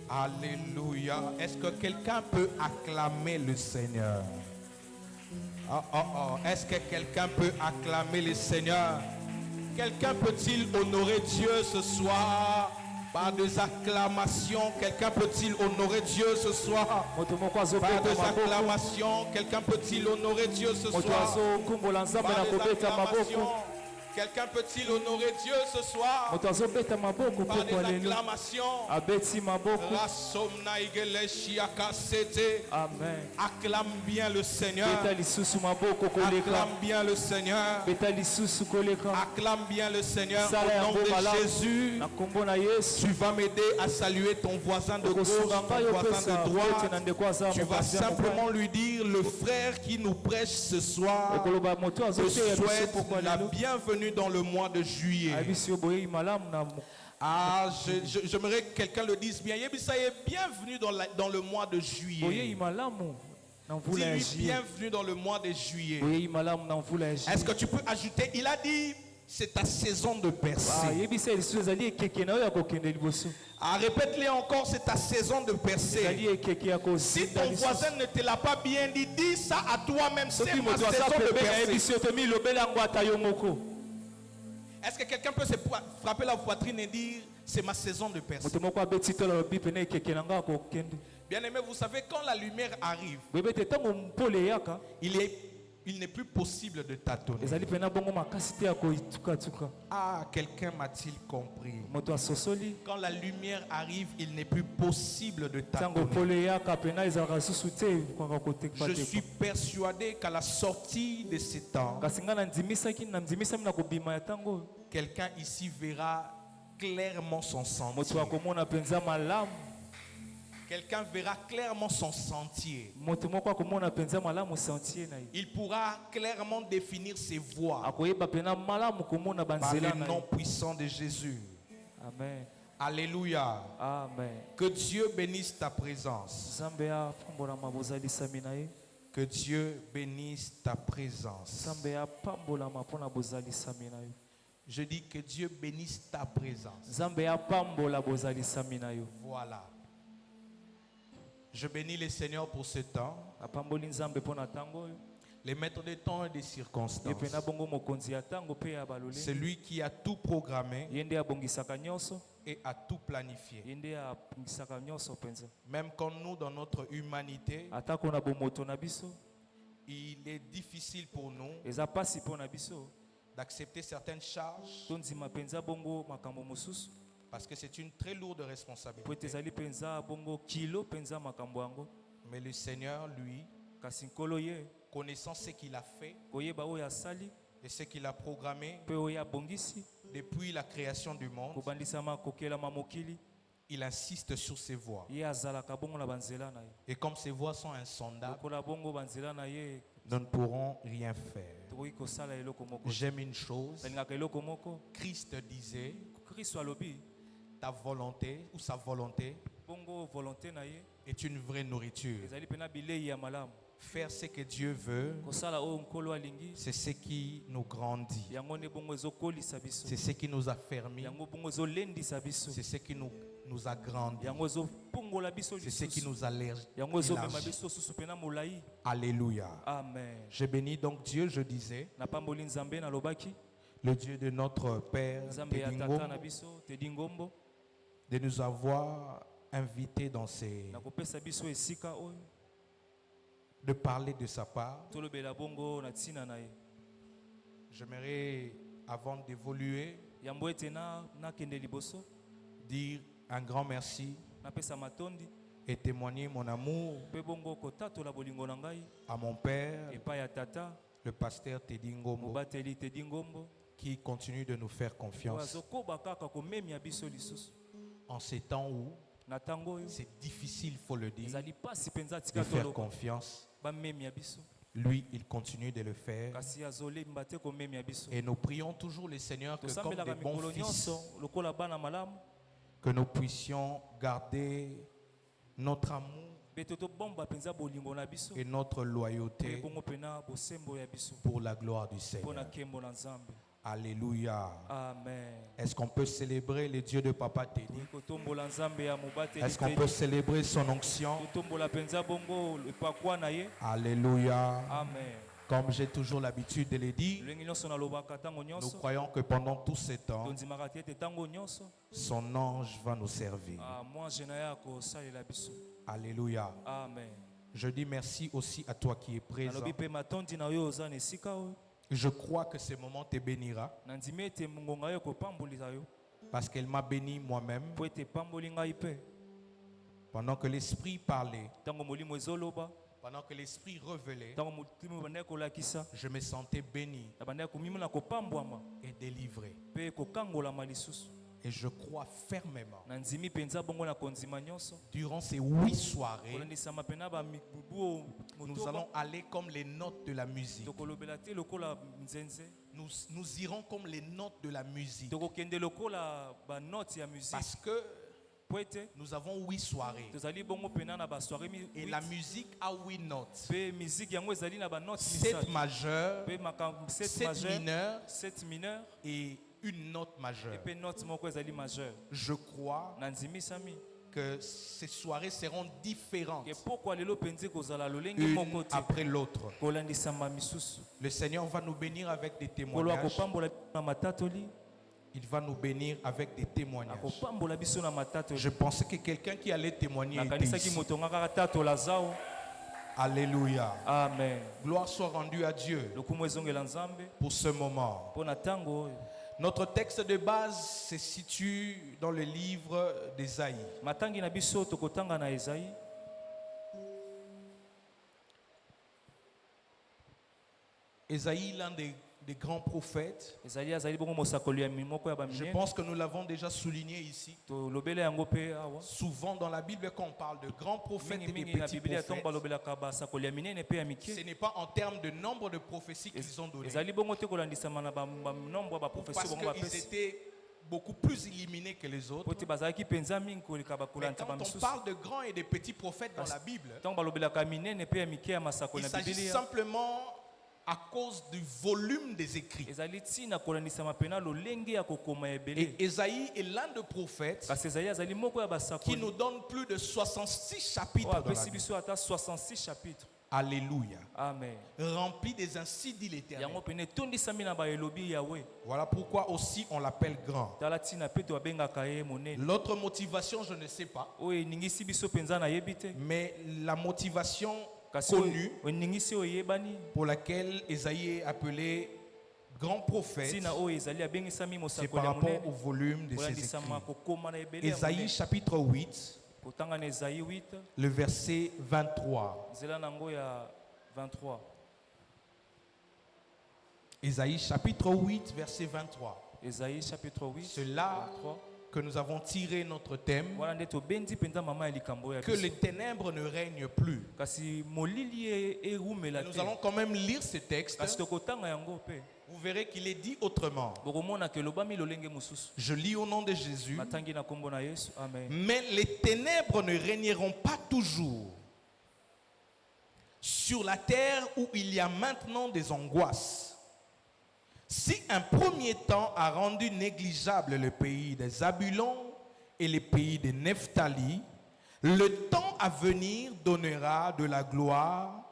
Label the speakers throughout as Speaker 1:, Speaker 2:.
Speaker 1: Alléluia. Est-ce que quelqu'un peut acclamer le Seigneur? Oh, oh, oh. Est-ce que quelqu'un peut acclamer le Seigneur? Quelqu'un peut-il honorer Dieu ce soir par des acclamations? Quelqu'un peut-il honorer Dieu ce soir par des acclamations? Quelqu'un peut-il honorer Dieu ce soir par des acclamations? Quelqu'un peut-il honorer Dieu ce soir par des acclamations?
Speaker 2: Amen.
Speaker 1: Acclame bien le Seigneur. Acclame bien le Seigneur. Acclame bien le Seigneur. Au nom de Jésus, tu vas m'aider à saluer ton voisin de gauche, ton voisin de droite. Tu vas simplement lui dire: le frère qui nous prêche ce soir te souhaite la bienvenue dans le mois de juillet. Ah, j'aimerais que quelqu'un le dise bien. Bienvenue dans le mois de juillet. Dis-lui bienvenue dans le mois de juillet. Est-ce que tu peux ajouter? Il a dit: c'est ta saison de percer. Ah, répète-le encore: c'est ta saison de percer. Si ton voisin ne te l'a pas bien dit, dis ça à toi-même: c'est ma saison de percer. Est-ce que quelqu'un peut se frapper la poitrine et dire: c'est ma saison de percer? Bien-aimé, vous savez, quand la lumière arrive, il n'est plus possible de tâtonner. Ah, quelqu'un m'a-t-il compris? Quand la lumière arrive, il n'est plus possible de tâtonner. Je suis persuadé qu'à la sortie de ces temps, quelqu'un ici verra clairement son sentier. Quelqu'un verra clairement son sentier. Il pourra clairement définir ses voies par le nom puissant de Jésus.
Speaker 2: Amen.
Speaker 1: Alléluia.
Speaker 2: Amen.
Speaker 1: Que Dieu bénisse ta présence. Que Dieu bénisse ta présence. Je dis que Dieu bénisse ta présence. Voilà. Je bénis le Seigneur pour ce temps, les maîtres des temps et des circonstances. C'est lui qui a tout programmé et a tout planifié. Même quand nous, dans notre humanité, il est difficile pour nous d'accepter certaines charges, parce que c'est une très lourde responsabilité. Mais le Seigneur, lui, connaissant ce qu'il a fait et ce qu'il a programmé depuis la création du monde, il insiste sur ses voies. Et comme ses voies sont insondables, nous ne pourrons rien faire. J'aime une chose. Christ disait: ta volonté ou sa volonté est une vraie nourriture. Faire ce que Dieu veut, c'est ce qui nous grandit. C'est ce qui nous a fermis. C'est ce qui nous a grandi. C'est ce qui nous a élargi. Alléluia.
Speaker 2: Amen.
Speaker 1: Je bénis donc Dieu, je disais, le Dieu de notre Père Tedingombo, de nous avoir invités dans ces... de parler de sa part. J'aimerais, avant d'évoluer, dire un grand merci et témoigner mon amour à mon père, le pasteur Tedingombo, qui continue de nous faire confiance en ces temps où c'est difficile, il faut le dire, de faire confiance. Lui, il continue de le faire. Et nous prions toujours le Seigneur que comme des bons fils, que nous puissions garder notre amour et notre loyauté pour la gloire du Seigneur.
Speaker 2: Alléluia.
Speaker 1: Amen.
Speaker 2: Est-ce qu'on peut célébrer le Dieu de Papa Teddy? Est-ce qu'on peut célébrer son onction? Alléluia.
Speaker 1: Amen.
Speaker 2: Comme j'ai toujours l'habitude de le dire, nous croyons que pendant tout ce temps, son ange va nous servir. Alléluia.
Speaker 1: Amen.
Speaker 2: Je dis merci aussi à toi qui es présent. Je crois que ce moment te bénira. Parce qu'elle m'a béni moi-même. Pendant que l'Esprit parlait, pendant que l'Esprit révélait, je me sentais béni et délivré. Et je crois fermement, durant ces 8 soirées, nous allons aller comme les notes de la musique. Nous irons comme les notes de la musique. Parce que nous avons 8 soirées. Et la musique a 8 notes. 7 majeures, 7 mineurs et une note majeure. Je crois que ces soirées seront différentes, une après l'autre. Le Seigneur va nous bénir avec des témoignages. Il va nous bénir avec des témoignages. Je pensais que quelqu'un qui allait témoigner était ici. Alléluia.
Speaker 1: Amen.
Speaker 2: Gloire soit rendue à Dieu pour ce moment. Notre texte de base se situe dans le livre d'Ésaïe. Ésaïe, l'un des grands prophètes. Je pense que nous l'avons déjà souligné ici. Souvent dans la Bible, quand on parle de grands prophètes et de petits prophètes, ce n'est pas en termes de nombre de prophéties qu'ils ont donné, parce qu'ils étaient beaucoup plus illuminés que les autres. Mais quand on parle de grands et de petits prophètes dans la Bible, il s'agit simplement à cause du volume des écrits. Et Ésaïe est l'un des prophètes qui nous donne plus de 66 chapitres dans la Bible. Alléluia.
Speaker 1: Amen.
Speaker 2: Rempli des ainsi dit l'Éternel. Voilà pourquoi aussi on l'appelle grand. L'autre motivation, je ne sais pas. Mais la motivation connue pour laquelle Ésaïe est appelé grand prophète, c'est par rapport au volume de ses écrits. Ésaïe chapitre 8, le verset 23. Ésaïe chapitre 8, verset 23. C'est là que nous avons tiré notre thème, que les ténèbres ne règnent plus. Nous allons quand même lire ce texte. Vous verrez qu'il est dit autrement. Je lis au nom de Jésus. Mais les ténèbres ne régneront pas toujours sur la terre où il y a maintenant des angoisses. Si un premier temps a rendu négligeable le pays des Zabulon et le pays de Nephtali, le temps à venir donnera de la gloire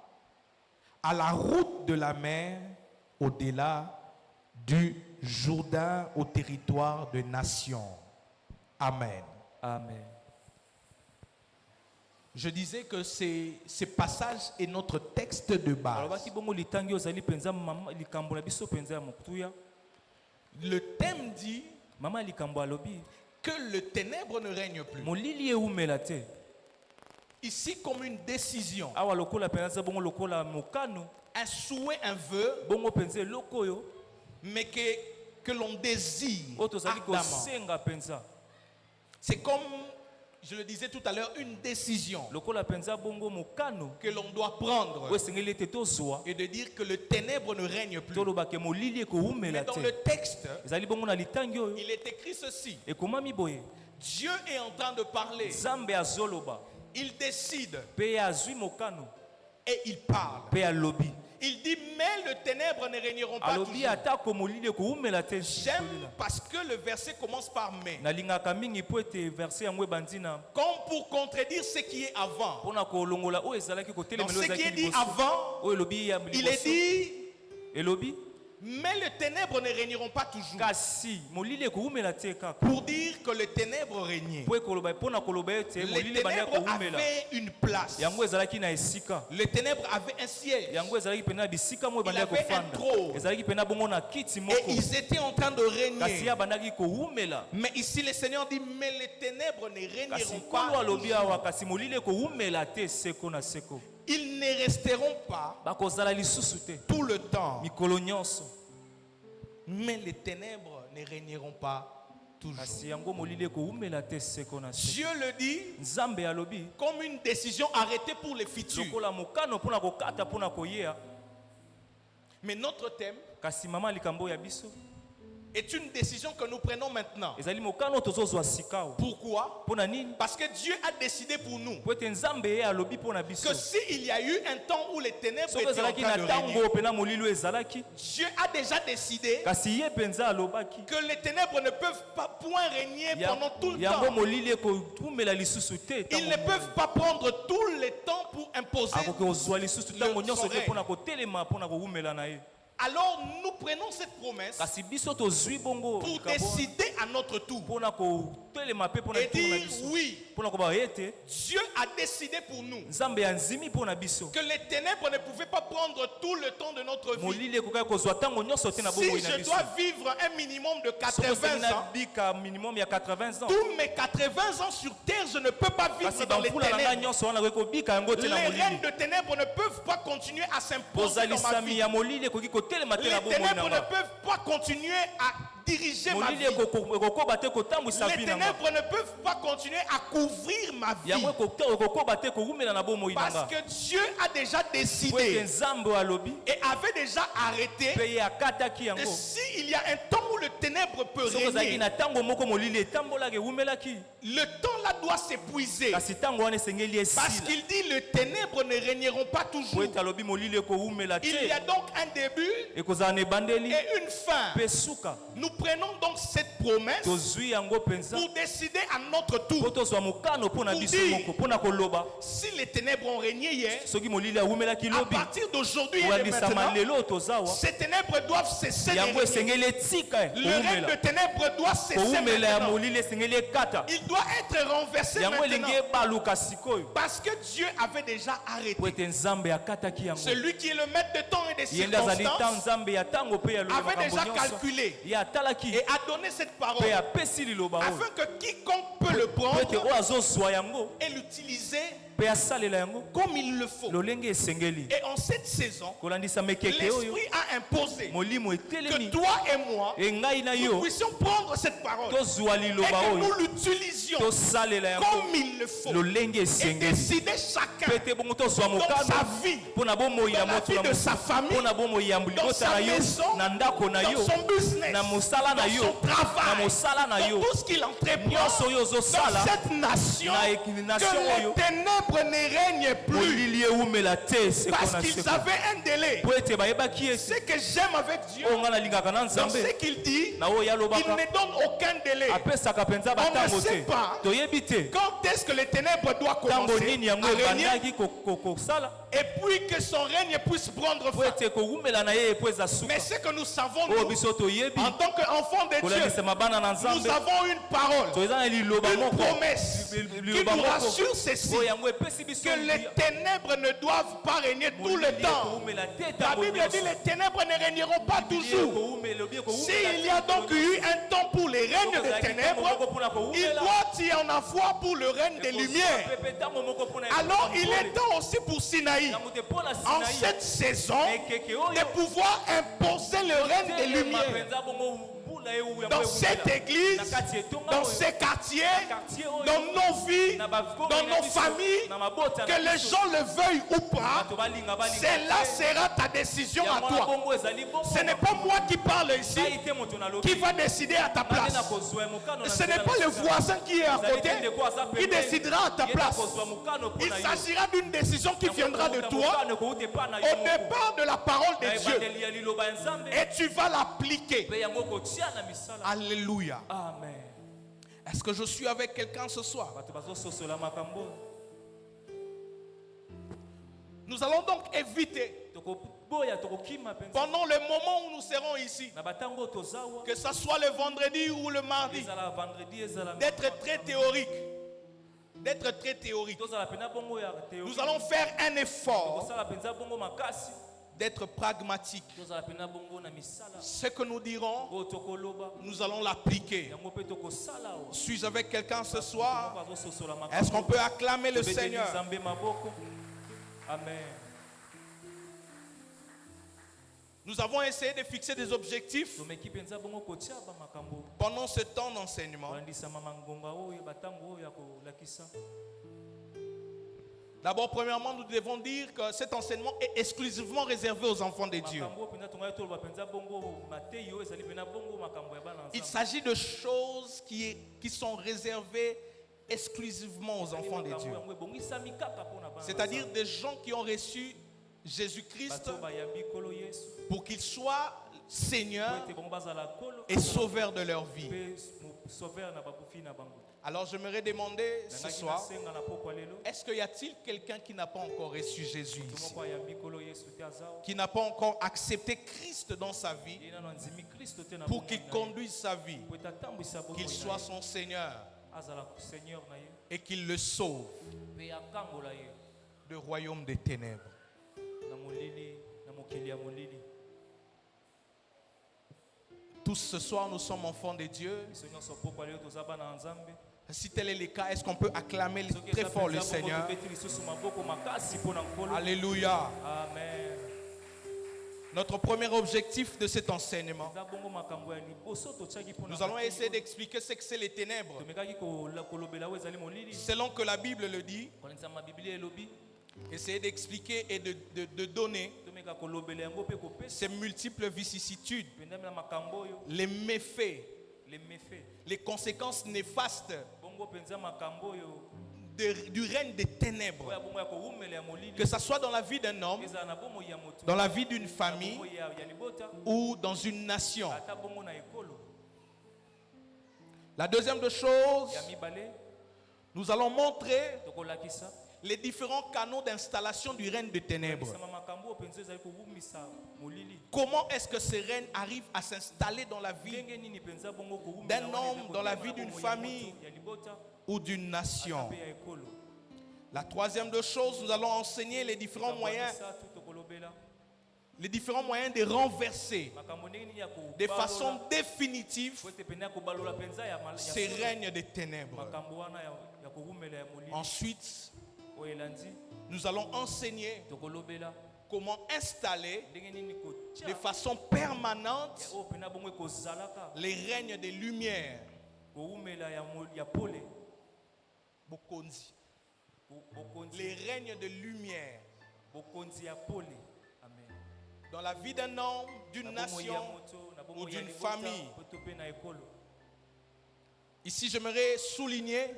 Speaker 2: à la route de la mer au-delà du Jourdain au territoire de nations. Amen.
Speaker 1: Amen.
Speaker 2: Je disais que ce passage est notre texte de base. Le thème dit que le ténèbre ne règne plus. Ici, comme une décision, un souhait, un vœu, mais que l'on désire ardemment. C'est comme, je le disais tout à l'heure, une décision que l'on doit prendre et de dire que le ténèbre ne règne plus. Mais dans le texte, il est écrit ceci. Dieu est en train de parler. Il décide et il parle. Il dit, mais les ténèbres ne régneront pas toujours. J'aime parce que le verset commence par mais. Comme pour contredire ce qui est avant. Donc ce qui est dit avant, il est dit, mais les ténèbres ne régneront pas toujours. Pour dire que les ténèbres régnaient. Les ténèbres avaient une place. Les ténèbres avaient un siège. Il avait un trône. Et ils étaient en train de régner. Mais ici le Seigneur dit, mais les ténèbres ne régneront pas toujours. Ils ne resteront pas tout le temps. Mais les ténèbres ne régneront pas toujours. Dieu le dit comme une décision arrêtée pour le futur. Mais notre thème est une décision que nous prenons maintenant. Pourquoi? Parce que Dieu a décidé pour nous que s'il y a eu un temps où les ténèbres étaient en train de régner, Dieu a déjà décidé que les ténèbres ne peuvent pas point régner pendant tout le temps. Ils ne peuvent pas prendre tout le temps pour imposer son règne. Alors nous prenons cette promesse pour décider à notre tour et dire oui, Dieu a décidé pour nous que les ténèbres ne pouvaient pas prendre tout le temps de notre vie. Si je dois vivre un minimum de 80 ans, tous mes 80 ans sur terre, je ne peux pas vivre dans les ténèbres. Les règnes de ténèbres ne peuvent pas continuer à s'imposer dans ma vie. Les ténèbres ne peuvent pas continuer à diriger ma vie. Les ténèbres ne peuvent pas continuer à couvrir ma vie. Parce que Dieu a déjà décidé et avait déjà arrêté. Et s'il y a un temps où le ténèbre peut régner, le temps là doit s'épuiser. Parce qu'il dit les ténèbres ne régneront pas toujours. Il y a donc un début et une fin. Nous prenons donc cette promesse pour décider à notre tour. Pour dire, si les ténèbres ont régné hier, à partir d'aujourd'hui et de maintenant, ces ténèbres doivent cesser de régner. Le règne de ténèbres doit cesser maintenant. Il doit être renversé maintenant. Parce que Dieu avait déjà arrêté. Celui qui est le maître de temps et des circonstances avait déjà calculé et a donné cette parole afin que quiconque peut le prendre et l'utiliser comme il le faut. Et en cette saison, l'Esprit a imposé que toi et moi, nous puissions prendre cette parole et que nous l'utilisions comme il le faut. Et décider chacun dans sa vie, dans la vie de sa famille, dans sa maison, dans son business, dans son travail, dans tout ce qu'il entreprend dans cette nation, que les ténèbres ne règnent plus parce qu'ils avaient un délai. Ce que j'aime avec Dieu, dans ce qu'il dit, il ne donne aucun délai. On ne sait pas quand est-ce que les ténèbres doivent commencer à régner et puis que son règne puisse prendre fin. Mais ce que nous savons, nous, en tant qu'enfants de Dieu, nous avons une parole, une promesse qui nous rassure ceci, que les ténèbres ne doivent pas régner tout le temps. La Bible dit les ténèbres ne régneront pas toujours. S'il y a donc eu un temps pour les règnes des ténèbres, il doit y en avoir pour le règne des lumières. Alors il est temps aussi pour Sinaï, en cette saison, de pouvoir imposer le règne des lumières. dans cette église, dans ces quartiers, dans nos vies, dans nos familles, que les gens le veuillent ou pas, cela sera ta décision à toi. Ce n'est pas moi qui parle ici, qui va décider à ta place. Ce n'est pas le voisin qui est à côté qui décidera à ta place. Il s'agira d'une décision qui viendra de toi au départ de la parole de Dieu. Et tu vas l'appliquer. Alléluia.
Speaker 1: Amen.
Speaker 2: Est-ce que je suis avec quelqu'un ce soir? Nous allons donc éviter, pendant le moment où nous serons ici, que ce soit le vendredi ou le mardi, d'être très théorique. Nous allons faire un effort d'être pragmatique. Ce que nous dirons, nous allons l'appliquer. Suis-je avec quelqu'un ce soir? Est-ce qu'on peut acclamer le Seigneur?
Speaker 1: Amen.
Speaker 2: Nous avons essayé de fixer des objectifs pendant ce temps d'enseignement. D'abord, premièrement, nous devons dire que cet enseignement est exclusivement réservé aux enfants de Dieu. Il s'agit de choses qui sont réservées exclusivement aux enfants de Dieu. C'est-à-dire des gens qui ont reçu Jésus-Christ pour qu'il soit Seigneur et Sauveur de leur vie. Alors j'aimerais demander ce soir, est-ce qu'il y a-t-il quelqu'un qui n'a pas encore reçu Jésus ici, qui n'a pas encore accepté Christ dans sa vie pour qu'il conduise sa vie, qu'il soit son Seigneur et qu'il le sauve du royaume des ténèbres? Tous ce soir, nous sommes enfants de Dieu. Si tel est le cas, est-ce qu'on peut acclamer très fort le Seigneur? Alléluia.
Speaker 1: Amen.
Speaker 2: Notre premier objectif de cet enseignement, nous allons essayer d'expliquer ce que c'est les ténèbres, selon que la Bible le dit. Essayer d'expliquer et de donner ces multiples vicissitudes, les méfaits, les conséquences néfastes du règne des ténèbres, que ce soit dans la vie d'un homme, dans la vie d'une famille ou dans une nation. La deuxième des choses, nous allons montrer les différents canaux d'installation du règne des ténèbres. Comment est-ce que ce règne arrive à s'installer dans la vie d'un homme, dans la vie d'une famille ou d'une nation? La troisième des choses, nous allons enseigner les différents moyens de renverser de façon définitive ces règnes des ténèbres. Ensuite, nous allons enseigner comment installer de façon permanente les règnes des lumières. Les règnes de lumière dans la vie d'un homme, d'une nation ou d'une famille. Ici, j'aimerais souligner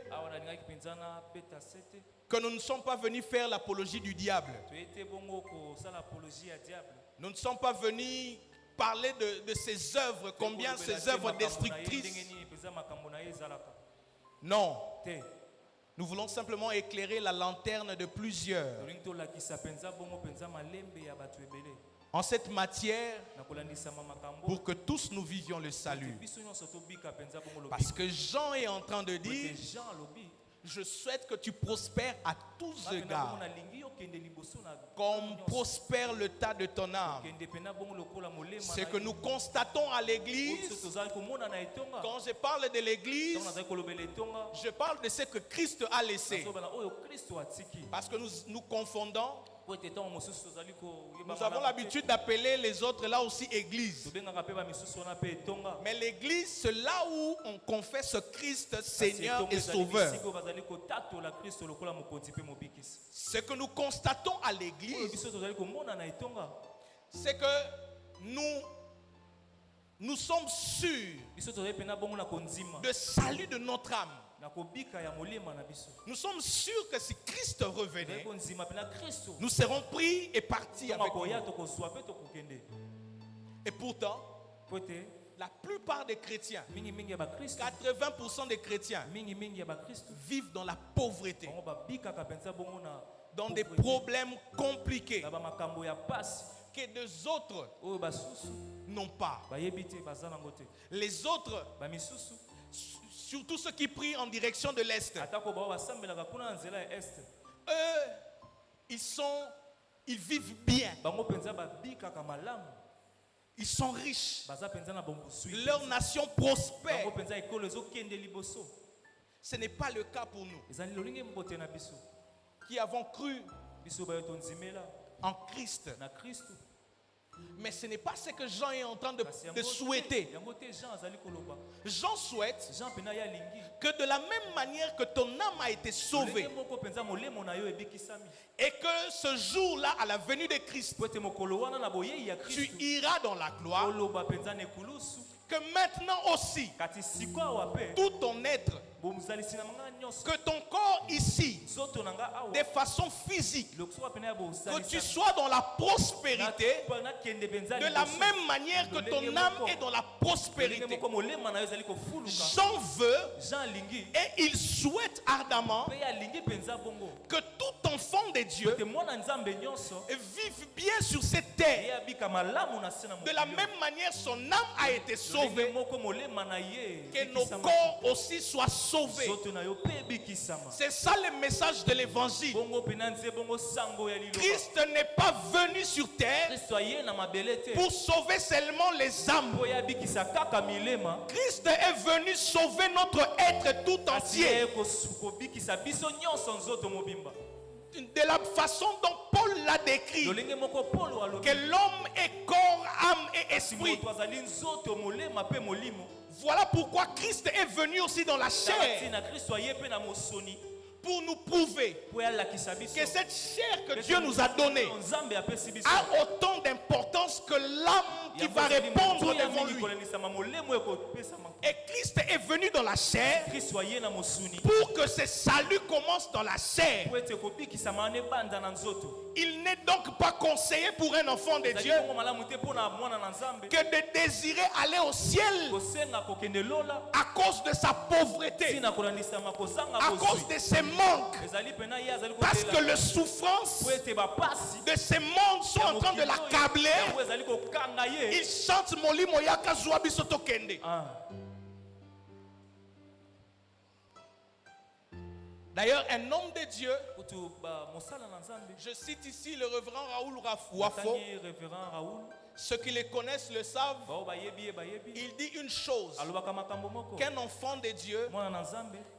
Speaker 2: que nous ne sommes pas venus faire l'apologie du diable. Nous ne sommes pas venus parler de ses œuvres, combien ses œuvres destructrices. Non. Nous voulons simplement éclairer la lanterne de plusieurs en cette matière pour que tous nous vivions le salut. Parce que Jean est en train de dire: je souhaite que tu prospères à tous égards, comme prospère le tas de ton âme. Ce que nous constatons à l'église, quand je parle de l'église, je parle de ce que Christ a laissé. Parce que nous confondons Nous avons l'habitude d'appeler les autres là aussi église. Mais l'église, c'est là où on confesse Christ Seigneur et Sauveur. Ce que nous constatons à l'église, c'est que nous sommes sûrs de salut de notre âme. Nous sommes sûrs que si Christ revenait, nous serons pris et partis avec lui. Et pourtant, la plupart des chrétiens, 80% des chrétiens, vivent dans la pauvreté, dans des problèmes compliqués que des autres n'ont pas. Les autres, surtout ceux qui prient en direction de l'Est, eux, ils vivent bien. Ils sont riches. Leur nation prospère. Ce n'est pas le cas pour nous, qui avons cru en Christ. Mais ce n'est pas ce que Jean est en train de souhaiter. Jean souhaite que de la même manière que ton âme a été sauvée, et que ce jour-là, à la venue de Christ, tu iras dans la gloire, que maintenant aussi, tout ton être, que ton corps ici, de façon physique, que tu sois dans la prospérité, de la même manière que ton âme est dans la prospérité. Jean veut et il souhaite ardemment que tout enfant de Dieu vive bien sur cette terre. De la même manière, son âme a été sauvée, que nos corps aussi soient sauvés. C'est ça le message de l'évangile. Christ n'est pas venu sur terre pour sauver seulement les âmes. Christ est venu sauver notre être tout entier. De la façon dont Paul l'a décrit, que l'homme est corps, âme et esprit. Voilà pourquoi Christ est venu aussi dans la chair, pour nous prouver que cette chair que Dieu nous a donnée a autant d'importance que l'âme qui va répondre devant lui. Et Christ est venu dans la chair pour que ce salut commence dans la chair. Il n'est donc pas conseillé pour un enfant de Dieu que de désirer aller au ciel à cause de sa pauvreté, à cause de ses manques, parce que les souffrances de ce monde sont en train de l'accabler. Il chante Moli Moyaka Zouabi Sotokende. D'ailleurs, un homme de Dieu, je cite ici le révérend Raoul Wafo, ceux qui les connaissent le savent, il dit une chose, qu'un enfant de Dieu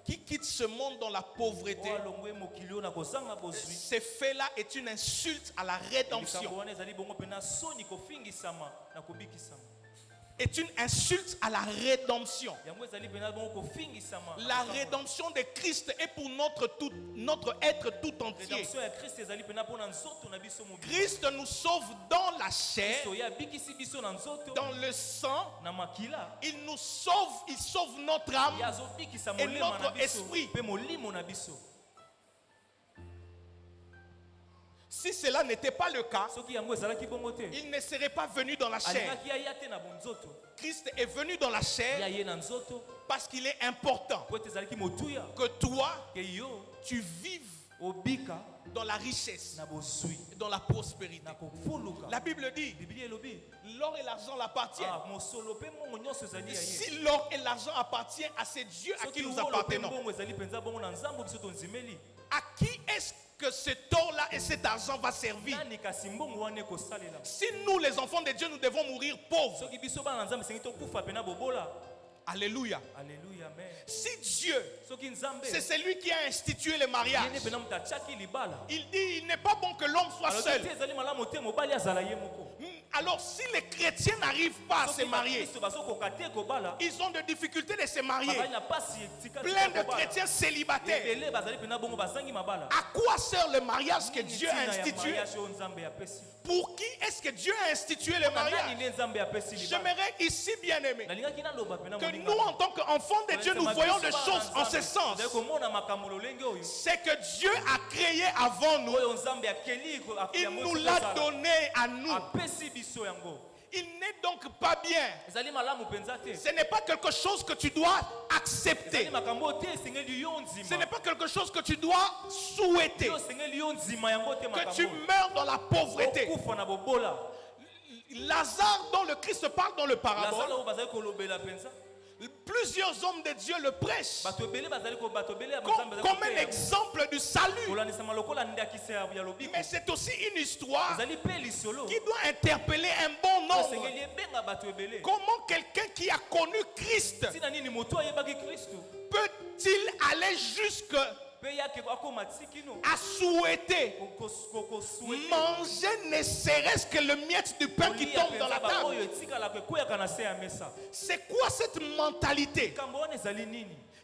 Speaker 2: qui quitte ce monde dans la pauvreté, ce fait-là est une insulte à la rédemption. Est une insulte à la rédemption. La rédemption de Christ est pour notre être tout entier. Christ nous sauve dans la chair, dans le sang. Il nous sauve, il sauve notre âme et notre esprit. Si cela n'était pas le cas, il ne serait pas venu dans la chair. Christ est venu dans la chair parce qu'il est important que toi, tu vives dans la richesse, dans la prospérité. La Bible dit, l'or et l'argent l'appartiennent. Si l'or et l'argent appartiennent à ces dieux à qui nous appartenons, à qui est-ce que cet or-là et cet argent va servir? Si nous, les enfants de Dieu, nous devons mourir pauvres, Alléluia.
Speaker 1: Alléluia, amen.
Speaker 2: Si Dieu, c'est celui qui a institué le mariage, il dit il n'est pas bon que l'homme soit seul. Alors si les chrétiens n'arrivent pas à se marier, ils ont des difficultés de se marier. Plein de chrétiens célibataires. À quoi sert le mariage que Dieu a institué? Pour qui est-ce que Dieu a institué le mariage? J'aimerais ici, bien aimé, que nous en tant qu'enfants de Dieu, nous voyons les choses en ce sens. C'est que Dieu a créé avant nous. Il nous l'a donné à nous. Il n'est donc pas bien. Ce n'est pas quelque chose que tu dois accepter. Ce n'est pas quelque chose que tu dois souhaiter. Que tu meurs dans la pauvreté. Lazare dont le Christ parle dans le parabole, plusieurs hommes de Dieu le prêchent comme un exemple du salut. Mais c'est aussi une histoire qui doit interpeller un bon nombre. Comment quelqu'un qui a connu Christ peut-il aller jusque à souhaiter manger ne serait-ce que le miette du pain qui tombe dans la table? C'est quoi cette mentalité?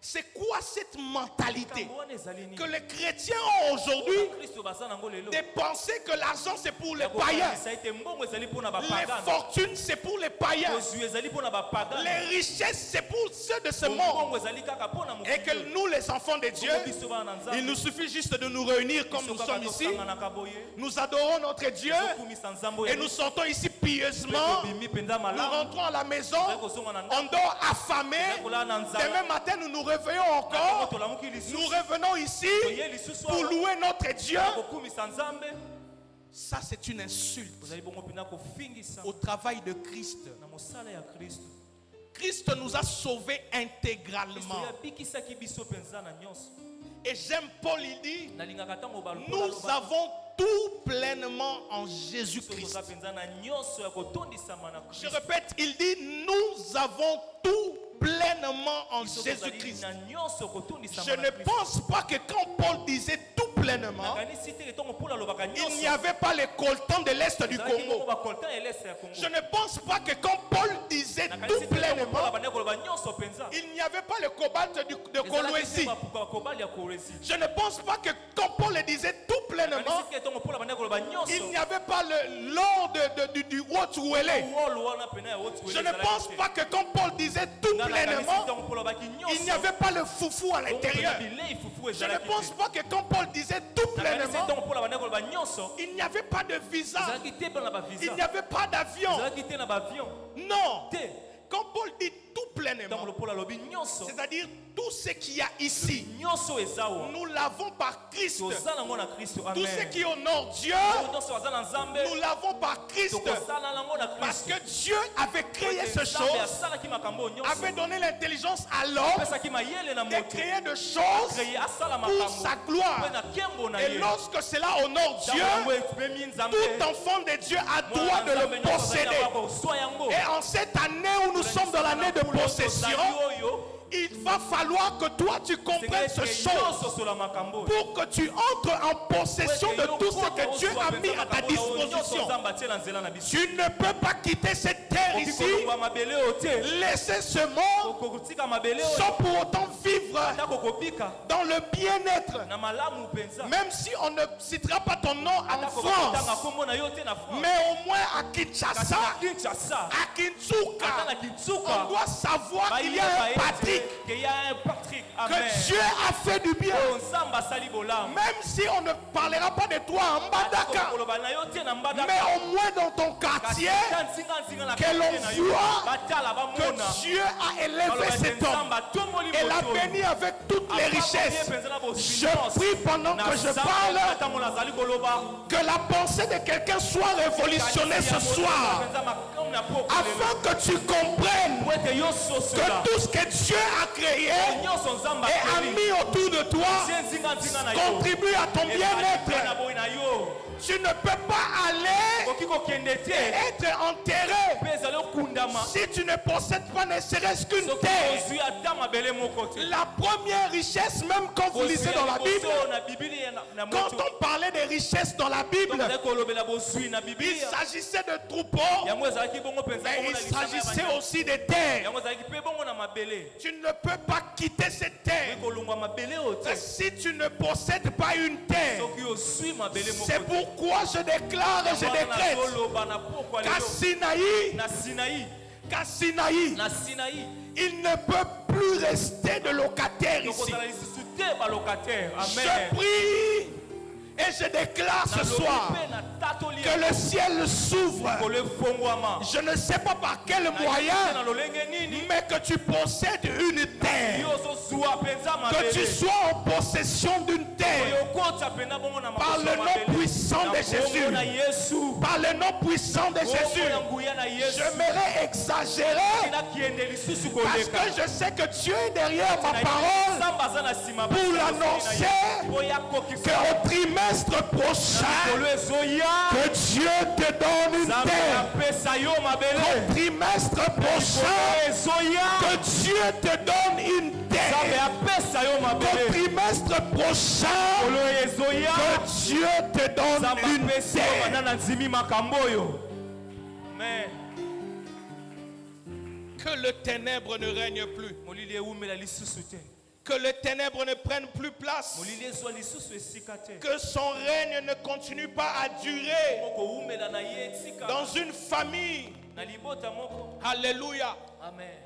Speaker 2: C'est quoi cette mentalité que les chrétiens ont aujourd'hui, de penser que l'argent c'est pour les païens, les fortunes c'est pour les païens, les richesses c'est pour ceux de ce monde, et que nous les enfants de Dieu, il nous suffit juste de nous réunir comme nous sommes ici, nous adorons notre Dieu et nous sortons ici pieusement, nous rentrons à la maison, on dort affamé, demain matin nous nous revenons encore, nous revenons ici pour louer notre Dieu. Ça c'est une insulte au travail de Christ. Christ nous a sauvés intégralement. Et j'aime Paul, il dit, nous avons tout pleinement en Jésus-Christ. Je répète, il dit, nous avons tout pleinement en Jésus-Christ. Je ne pense pas que quand Paul disait tout pleinement, il n'y avait pas les coltans de l'Est du Congo. Je ne pense pas que quand Paul disait tout pleinement, il n'y avait pas le cobalt de Kolwezi. Je ne pense pas que quand Paul disait tout pleinement, il n'y avait pas l'or du Haut-Ouélé. Je ne pense pas que quand Paul disait tout pleinement, il n'y avait pas le foufou à l'intérieur. Je ne pense pas que quand Paul disait tout pleinement, il n'y avait pas de visa, il n'y avait pas d'avion. Non. Quand Paul dit tout pleinement, c'est-à-dire tout ce qu'il y a ici, nous l'avons par Christ. Tout ce qui honore Dieu, nous l'avons par Christ. Parce que Dieu avait créé ces choses, avait donné l'intelligence à l'homme de créer des choses pour sa gloire. Et lorsque cela honore Dieu, tout enfant de Dieu a droit de le posséder. Et en cette année où nous sommes dans l'année de possession, il va falloir que toi tu comprennes ce chose pour que tu entres en possession de tout ce que Dieu a mis à ta disposition. Tu ne peux pas quitter cette terre ici, laisser ce monde sans pour autant vivre dans le bien-être. Même si on ne citera pas ton nom en France, mais au moins à Kinshasa, à Kinshasa, on doit savoir qu'il y a un Patrick, que Dieu a fait du bien. Même si on ne parlera pas de toi en Mbandaka, mais au moins dans ton quartier, que l'on voit que Dieu a élevé cet homme et l'a béni avec toutes les richesses. Je prie pendant que je parle que la pensée de quelqu'un soit révolutionnée ce soir, afin que tu comprennes que tout ce que Dieu a créé et a mis autour de toi contribue à ton bien-être. Tu ne peux pas aller et être enterré Si tu ne possèdes pas ne serait-ce qu'une terre, la première richesse, même quand vous lisez dans la Bible, quand on parlait des richesses dans la Bible, il s'agissait de troupeaux, mais il s'agissait aussi des terres. Tu ne peux pas quitter cette terre. Si tu ne possèdes pas une terre, c'est pourquoi je déclare et je décrète qu'à Sinaï, il ne peut plus rester de locataire ici. Je prie et je déclare ce soir que le ciel s'ouvre. Je ne sais pas par quel moyen, mais que tu possèdes une terre. Que tu sois en possession d'une terre. Par le nom puissant de Jésus. Par le nom puissant de Jésus. J'aimerais exagérer parce que je sais que Dieu est derrière ma parole pour l'annoncer qu'au trimestre prochain, que Dieu te donne une terre. Au trimestre prochain, que Dieu te donne une terre. Au trimestre prochain, que Dieu te donne une terre. Que le ténèbre ne règne plus. Que les ténèbres ne prennent plus place. Que son règne ne continue pas à durer dans une famille. Alléluia.
Speaker 1: Amen.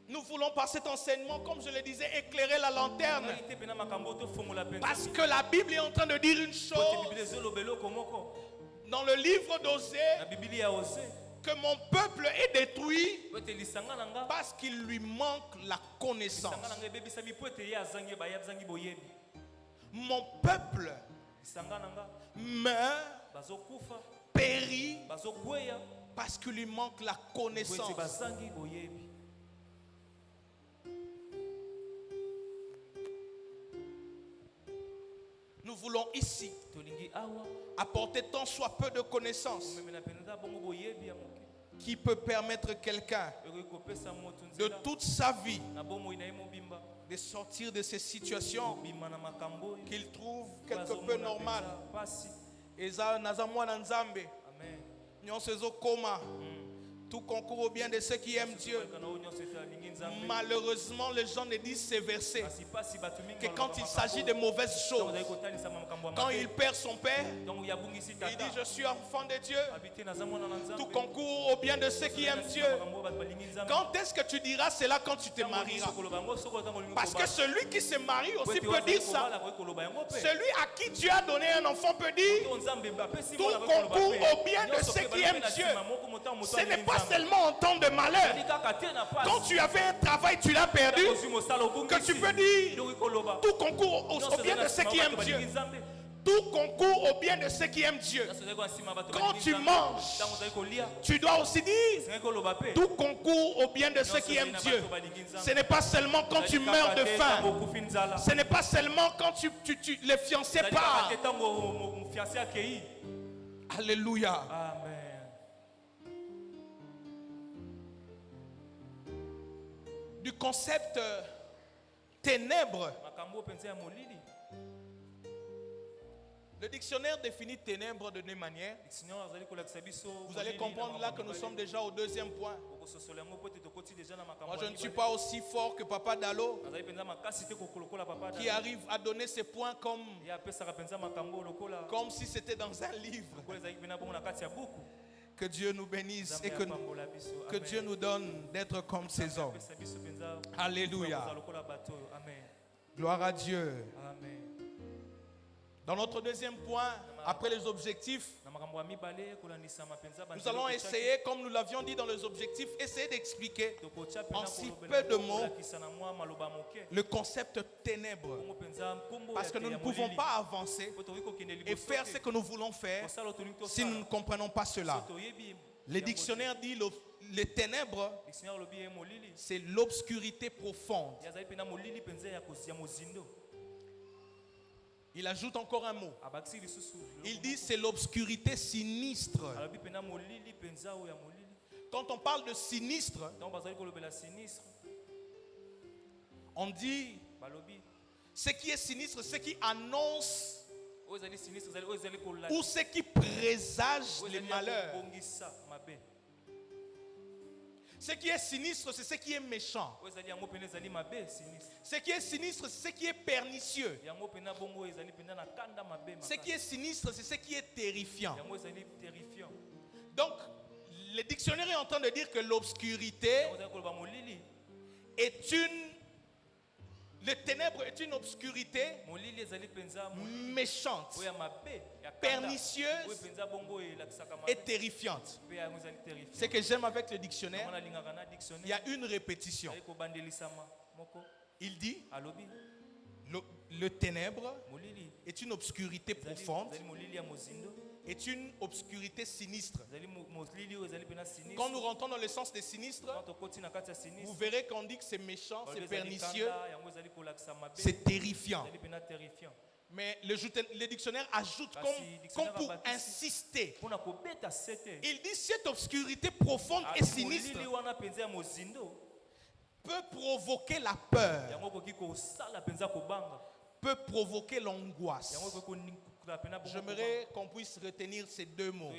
Speaker 2: Nous voulons par cet enseignement, comme je le disais, éclairer la lanterne. Parce que la Bible est en train de dire une chose. Dans le livre d'Osée, que mon peuple est détruit parce qu'il lui manque la connaissance. Mon peuple meurt, périt parce qu'il lui manque la connaissance. Nous voulons ici apporter tant soit peu de connaissances qui peut permettre quelqu'un de toute sa vie de sortir de ces situations qu'il trouve quelque peu normales. Tout concourt au bien de ceux qui aiment Dieu. Malheureusement, les gens ne disent ces versets que quand il s'agit de mauvaises choses. Quand il perd son père, il dit je suis enfant de Dieu. Tout concourt au bien de ceux qui aiment Dieu. Quand est-ce que tu diras cela? Quand tu te marieras. Parce que celui qui se marie aussi peut dire ça. Celui à qui Dieu a donné un enfant peut dire tout concourt au bien de ceux qui aiment Dieu. Ce n'est pas seulement en temps de malheur. Quand tu avais un travail, tu l'as perdu, que tu peux dire tout concourt au bien de ceux qui aiment Dieu. Tout concourt au bien de ceux qui aiment Dieu. Quand tu manges, tu dois aussi dire tout concourt au bien de ceux qui aiment Dieu. Ce n'est pas seulement quand tu meurs de faim. Ce n'est pas seulement quand les fiancés partent. Alléluia.
Speaker 1: Amen.
Speaker 2: Du concept ténèbres. Le dictionnaire définit ténèbres de deux manières. Vous allez comprendre là que nous sommes déjà au deuxième point. Moi je ne suis pas aussi fort que Papa Dalo qui arrive à donner ces points comme si c'était dans un livre. Que Dieu nous bénisse et que Dieu nous donne d'être comme ces hommes. Alléluia. Gloire à Dieu.
Speaker 1: Amen.
Speaker 2: Dans notre deuxième point, après les objectifs, nous allons essayer, comme nous l'avions dit dans les objectifs, essayer d'expliquer en si peu de mots le concept ténèbres. Parce que nous ne pouvons pas avancer et faire ce que nous voulons faire si nous ne comprenons pas cela. Le dictionnaire dit les ténèbres, c'est l'obscurité profonde. Il ajoute encore un mot. Il dit c'est l'obscurité sinistre. Quand on parle de sinistre, on dit ce qui est sinistre, ce qui annonce ou ce qui présage les malheurs. Ce qui est sinistre, c'est ce qui est méchant. Ce qui est sinistre, c'est ce qui est pernicieux. Ce qui est sinistre, c'est ce qui est terrifiant. Donc, le dictionnaire est en train de dire que l'obscurité est le ténèbre est une obscurité méchante, pernicieuse et terrifiante. Ce que j'aime avec le dictionnaire, il y a une répétition. Il dit le ténèbre est une obscurité profonde, est une obscurité sinistre. Quand nous rentrons dans le sens des sinistres, vous verrez qu'on dit que c'est méchant, c'est pernicieux, c'est terrifiant. Mais le dictionnaire ajoute comme pour insister. Il dit cette obscurité profonde et sinistre peut provoquer la peur, peut provoquer l'angoisse. J'aimerais qu'on puisse retenir ces deux mots,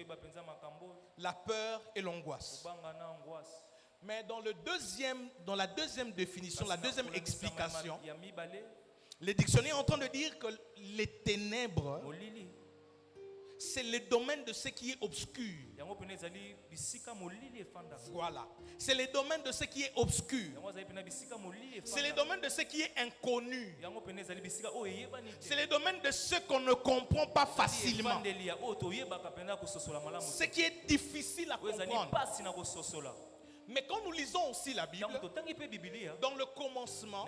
Speaker 2: la peur et l'angoisse. Mais dans la deuxième définition, la deuxième explication, le dictionnaire est en train de dire que les ténèbres, c'est le domaine de ce qui est obscur. Voilà. C'est le domaine de ce qui est obscur. C'est le domaine de ce qui est inconnu. C'est le domaine de ce qu'on ne comprend pas facilement. Ce qui est difficile à comprendre. Mais quand nous lisons aussi la Bible, dans le commencement,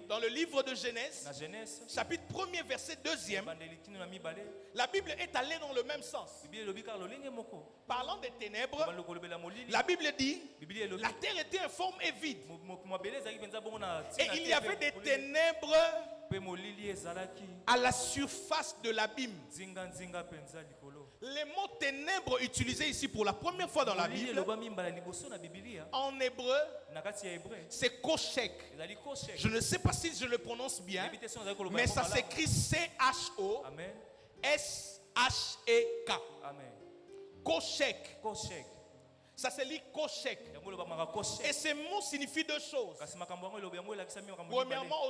Speaker 2: dans le livre de Genèse, chapitre 1er, verset 2e, la Bible est allée dans le même sens. Parlant des ténèbres, la Bible dit la terre était informe et vide. Et il y avait des ténèbres à la surface de l'abîme. Les mots ténèbres utilisés ici pour la première fois dans la Bible, en hébreu, c'est koshek. Je ne sais pas si je le prononce bien, mais ça s'écrit C-H-O-S-H-E-K. Koshek. Ça se lit koshek. Et ce mot signifie deux choses. Premièrement,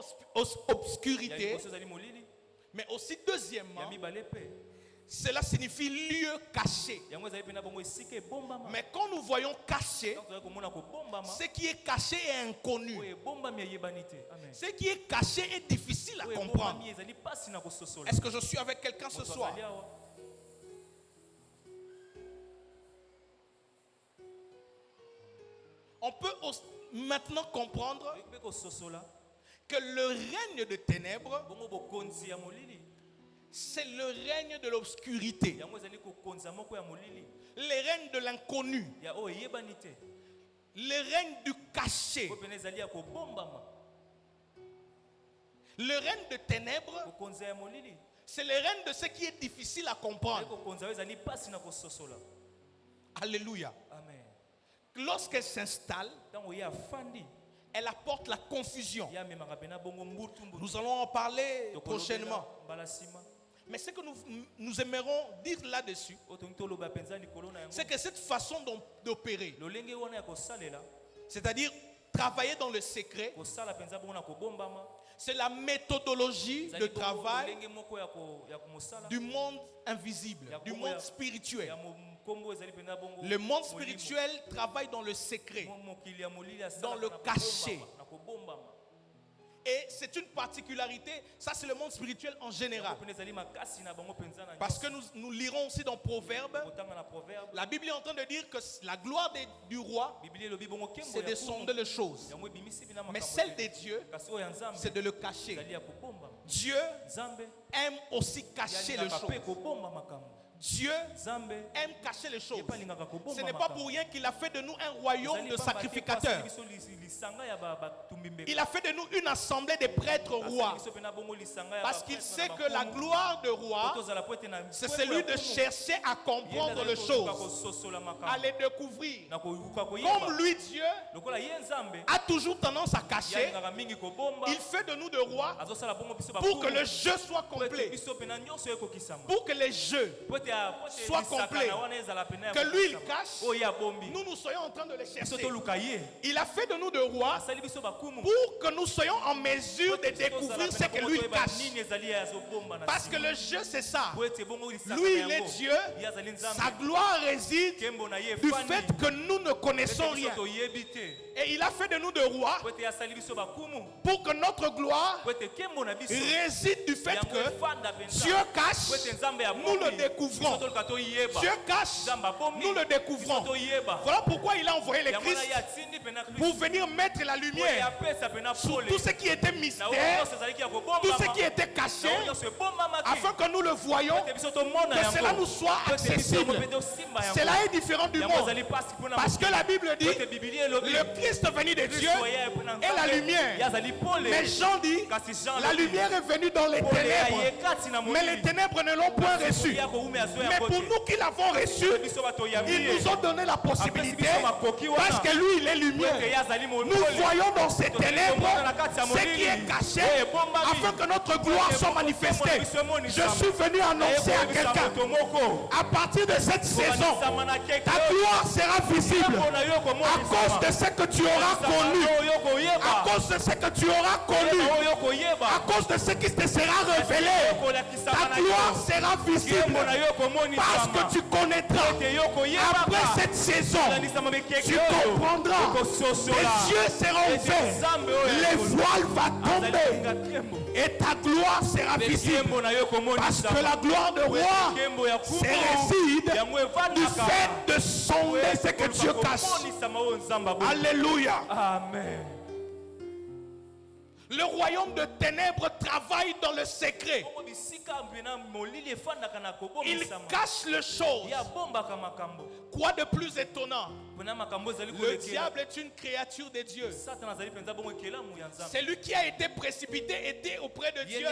Speaker 2: obscurité. Mais aussi deuxièmement, cela signifie lieu caché. Mais quand nous voyons caché, ce qui est caché est inconnu. Ce qui est caché est difficile à comprendre. Est-ce que je suis avec quelqu'un ce soir? On peut maintenant comprendre que le règne de ténèbres, c'est le règne de l'obscurité, le règne de l'inconnu, le règne du caché. Le règne de ténèbres, c'est le règne de ce qui est difficile à comprendre. Alléluia. Lorsqu'elle s'installe, elle apporte la confusion. Nous allons en parler prochainement. Mais ce que nous aimerons dire là-dessus, c'est que cette façon d'opérer, c'est-à-dire travailler dans le secret, c'est la méthodologie de travail du monde invisible, du monde spirituel. Le monde spirituel travaille dans le secret, dans le caché. Et c'est une particularité, ça c'est le monde spirituel en général. Parce que nous lirons aussi dans Proverbes, la Bible est en train de dire que la gloire du roi, c'est de sonder les choses. Mais celle de Dieu, c'est de le cacher. Dieu aime aussi cacher les choses. Dieu aime cacher les choses. Ce n'est pas pour rien qu'il a fait de nous un royaume de sacrificateurs. Il a fait de nous une assemblée de prêtres rois. Parce qu'il sait que la gloire de roi, c'est celui de chercher à comprendre les choses, à les découvrir. Comme lui, Dieu, a toujours tendance à cacher, il fait de nous de rois pour que le jeu soit complet. Pour que les jeux soient complets. Que lui, il cache, nous soyons en train de les chercher. Il a fait de nous de rois pour que nous soyons en mesure de découvrir ce que lui cache. Parce que le jeu, c'est ça. Lui, il est Dieu. Sa gloire réside du fait que nous ne connaissons rien. Et il a fait de nous de rois pour que notre gloire réside du fait que Dieu cache, nous le découvrons. Dieu cache, nous le découvrons. Voilà pourquoi il a envoyé les Christ pour venir mettre la lumière sur tout ce qui était mystère, tout ce qui était caché, afin que nous le voyions, que cela nous soit accessible. Cela est différent du monde. Parce que la Bible dit, le Christ venu de Dieu est la lumière. Mais Jean dit, la lumière est venue dans les ténèbres, mais les ténèbres ne l'ont point reçu. Mais pour nous qui l'avons reçu, ils nous ont donné la possibilité, parce que lui il est lumière. Nous voyons dans ces ténèbres ce qui est caché, afin que notre gloire soit manifestée. Je suis venu annoncer à quelqu'un, à partir de cette saison, ta gloire sera visible à cause de ce que tu auras connu, à cause de ce que tu auras connu, à cause de ce qui te sera révélé. Ta gloire sera visible parce que tu connaîtras. Après cette saison, tu comprendras. Les yeux seront ouverts, les voiles vont tomber et ta gloire sera visible. Parce que la gloire de roi, c'est réside du fait de sonder ce que Dieu cache. Alléluia.
Speaker 1: Amen.
Speaker 2: Le royaume de ténèbres travaille dans le secret. Il cache les choses. Quoi de plus étonnant? Le diable est une créature de Dieu. C'est lui qui a été précipité, était auprès de Dieu,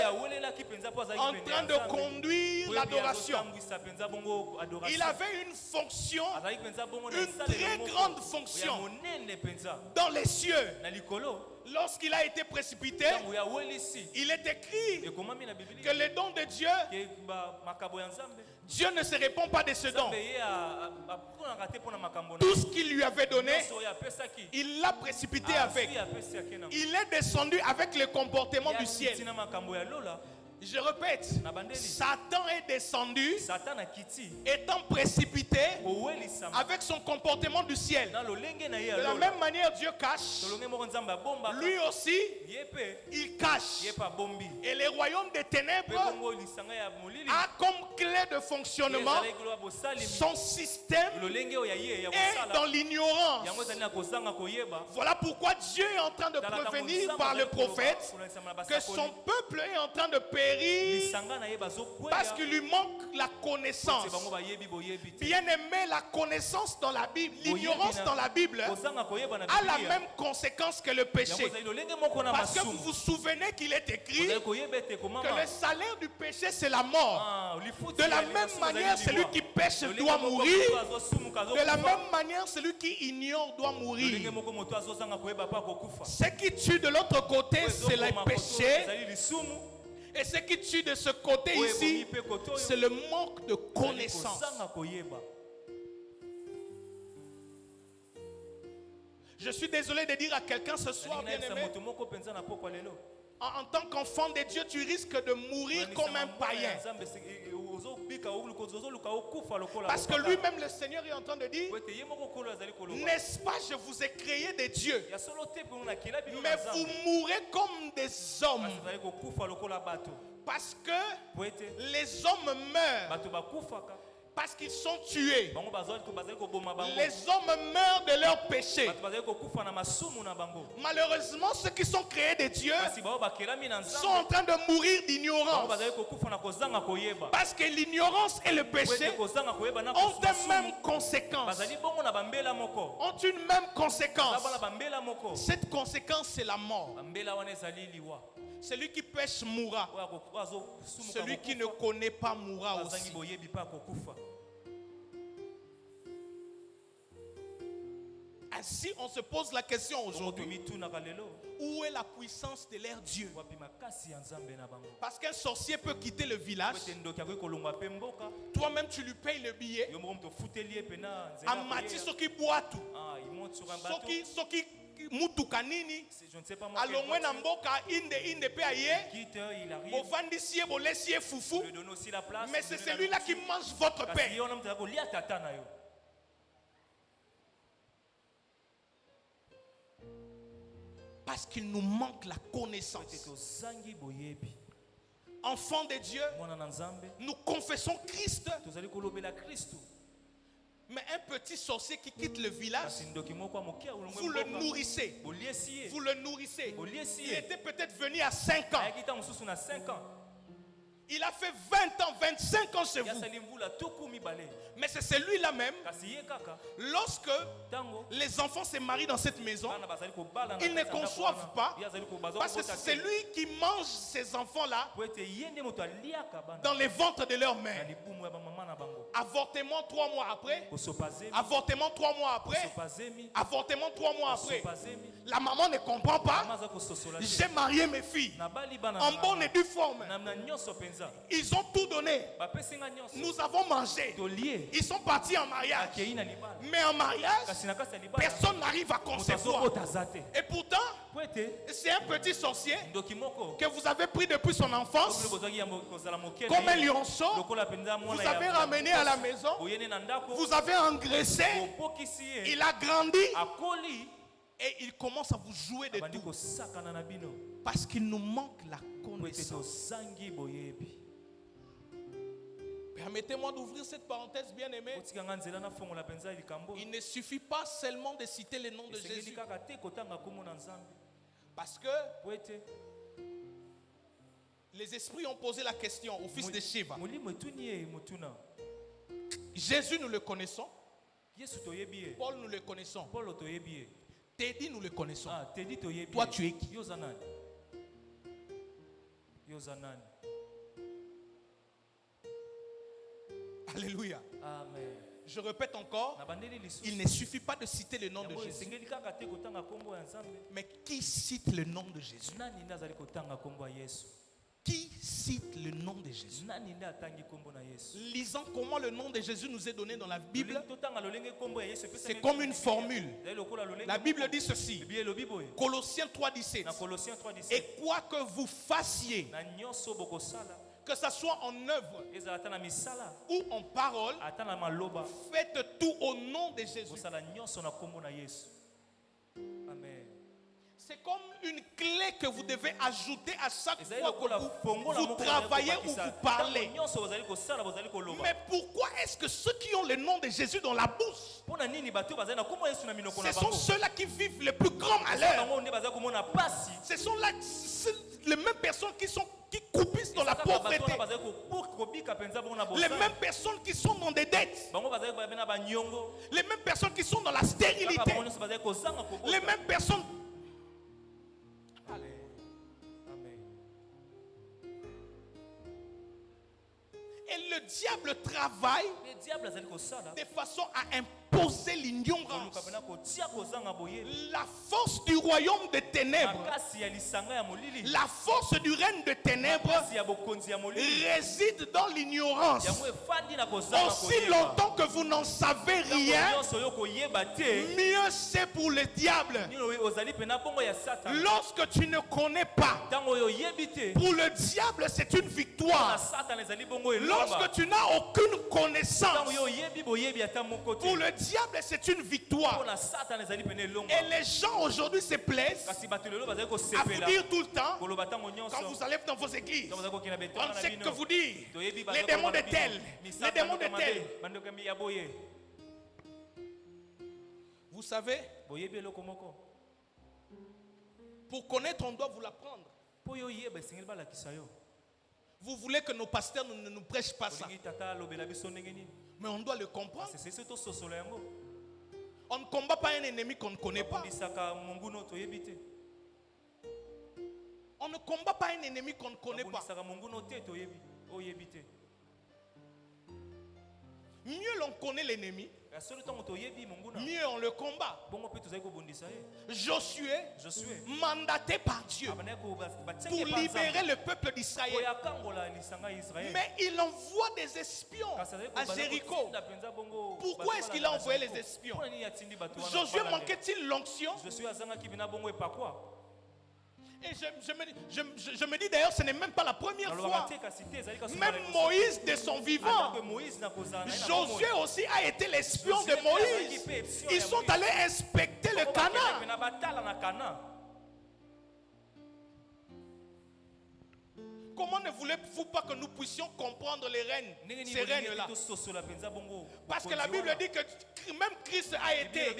Speaker 2: en train de conduire l'adoration. Il avait une fonction, une très grande fonction dans les cieux. Lorsqu'il a été précipité, il est écrit que les dons de Dieu, Dieu ne se répond pas de ce don. Tout ce qu'il lui avait donné, il l'a précipité avec. Il est descendu avec le comportement du ciel. Je répète, Satan est descendu, étant précipité avec son comportement du ciel. De la même manière, Dieu cache. Lui aussi, il cache. Et le royaume des ténèbres a comme clé de fonctionnement son système est dans l'ignorance. Voilà pourquoi Dieu est en train de prévenir par le prophète que son peuple est en train de périr parce qu'il lui manque la connaissance. Bien aimé, la connaissance dans la Bible, l'ignorance dans la Bible a la même conséquence que le péché. Parce que vous vous souvenez qu'il est écrit que le salaire du péché c'est la mort. De la même manière, celui qui pêche doit mourir. De la même manière, celui qui ignore doit mourir. Ce qui tue de l'autre côté, c'est le péché. Et ce qui tue de ce côté ici, c'est le manque de connaissance. Je suis désolé de dire à quelqu'un ce soir, bien-aimé, en tant qu'enfant de Dieu, tu risques de mourir comme un païen. Parce que lui-même, le Seigneur est en train de dire, n'est-ce pas, je vous ai créé des dieux, mais vous mourrez comme des hommes. Parce que les hommes meurent Parce qu'ils sont tués. Les hommes meurent de leurs péchés. Malheureusement, ceux qui sont créés de Dieu sont en train de mourir d'ignorance. Parce que l'ignorance et le péché ont des mêmes conséquences. Ont une même conséquence. Cette conséquence, c'est la mort. Celui qui pêche mourra. Celui qui ne connaît pas mourra aussi. Ainsi, on se pose la question aujourd'hui. Où est la puissance de leur Dieu? Parce qu'un sorcier peut quitter le village. Toi-même, tu lui payes le billet. Amati soki boatu. Soki mutuka nini alongwe na mboka inde pe aye bovandisie bolesie fufu, mais c'est celui-là qui mange votre pain. Parce qu'il nous manque la connaissance. Enfants de Dieu, nous confessons Christ. Mais un petit sorcier qui quitte le village, vous le nourrissez. Vous le nourrissez. Il était peut-être venu à 5 ans. Il a fait 20 ans, 25 ans chez vous. Mais c'est celui-là même, lorsque les enfants se marient dans cette maison, ils ne conçoivent pas, parce que c'est lui qui mange ces enfants-là dans les ventres de leur mère. Avortement 3 mois après. Avortement 3 mois après. Avortement 3 mois après. La maman ne comprend pas. J'ai marié mes filles en bonne et due forme. Ils ont tout donné. Nous avons mangé. Ils sont partis en mariage. Mais en mariage, personne n'arrive à concevoir. Et pourtant, c'est un petit sorcier que vous avez pris depuis son enfance comme un lionceau. Vous avez ramené à la maison. Vous avez engraissé. Il a grandi. Et il commence à vous jouer de tout. Parce qu'il nous manque la connaissance. Permettez-moi d'ouvrir cette parenthèse, bien aimé. Il ne suffit pas seulement de citer le nom de Jésus. Parce que les esprits ont posé la question au fils de Shiva. Jésus, nous le connaissons. Paul, nous le connaissons. Teddy, nous le connaissons. Toi, tu es qui? Alléluia. Amen. Je répète encore, il ne suffit pas de citer le nom de Jésus. Mais qui cite le nom de Jésus? Qui cite le nom de Jésus? Lisant comment le nom de Jésus nous est donné dans la Bible, c'est comme une formule. La Bible dit ceci, Colossiens 3,17. Et quoi que vous fassiez, que ce soit en œuvre ou en parole, faites tout au nom de Jésus. Amen. C'est comme une clé que vous devez ajouter à chaque fois que vous travaillez ou vous parlez. Mais pourquoi est-ce que ceux qui ont le nom de Jésus dans la bouche, ce sont ceux-là qui vivent le plus grand malheur? Ce sont là les mêmes personnes qui coupissent dans la pauvreté. Les mêmes personnes qui sont dans des dettes. Les mêmes personnes qui sont dans la stérilité. Les mêmes personnes. Et le diable travaille de façon à imposer l'ignorance. La force du royaume des ténèbres, la force du règne des ténèbres réside dans l'ignorance. Aussi longtemps que vous n'en savez rien, mieux c'est pour le diable. Lorsque tu ne connais pas, pour le diable c'est une victoire. Lorsque tu n'as aucune connaissance, pour le diable, c'est une victoire. Et les gens aujourd'hui se plaisent à vous dire tout le temps, quand vous allez dans vos églises, on ne sait que vous dire, les démons de tel, les démons de tel. Vous savez, pour connaître, on doit vous l'apprendre. Vous voulez que nos pasteurs ne nous prêchent pas ça. Mais on doit le comprendre. On ne combat pas un ennemi qu'on ne connaît pas. On ne combat pas un ennemi qu'on ne connaît pas. Mieux l'on connaît l'ennemi, mieux on le combat. Josué, mandaté par Dieu pour libérer le peuple d'Israël. Mais il envoie des espions à Jéricho. Pourquoi est-ce qu'il a envoyé les espions? Josué manquait-il l'onction? Et je me dis d'ailleurs, ce n'est même pas la première fois. Même Moïse de son vivant, Josué aussi a été l'espion de Moïse. Ils sont allés inspecter le Canaan. Comment ne voulez-vous pas que nous puissions comprendre les reines, ces reines-là? Parce que la Bible dit que même Christ a été.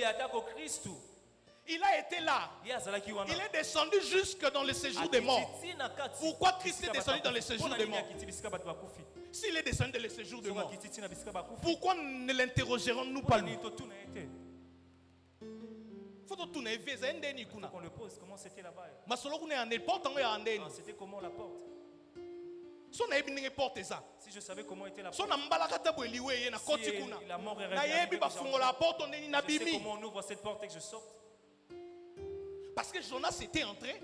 Speaker 2: Il a été là. Il est descendu jusque dans le séjour des morts. Pourquoi Christ est descendu dans le séjour des morts? S'il est descendu dans le séjour des morts, pourquoi ne l'interrogerons-nous pas nous? Faut qu'on le pose. Comment c'était là-bas? C'était comment la porte? Si je savais comment était la porte, la mort est réveillée. Je sais comment on ouvre cette porte et que je sorte. Parce que Jonas était entré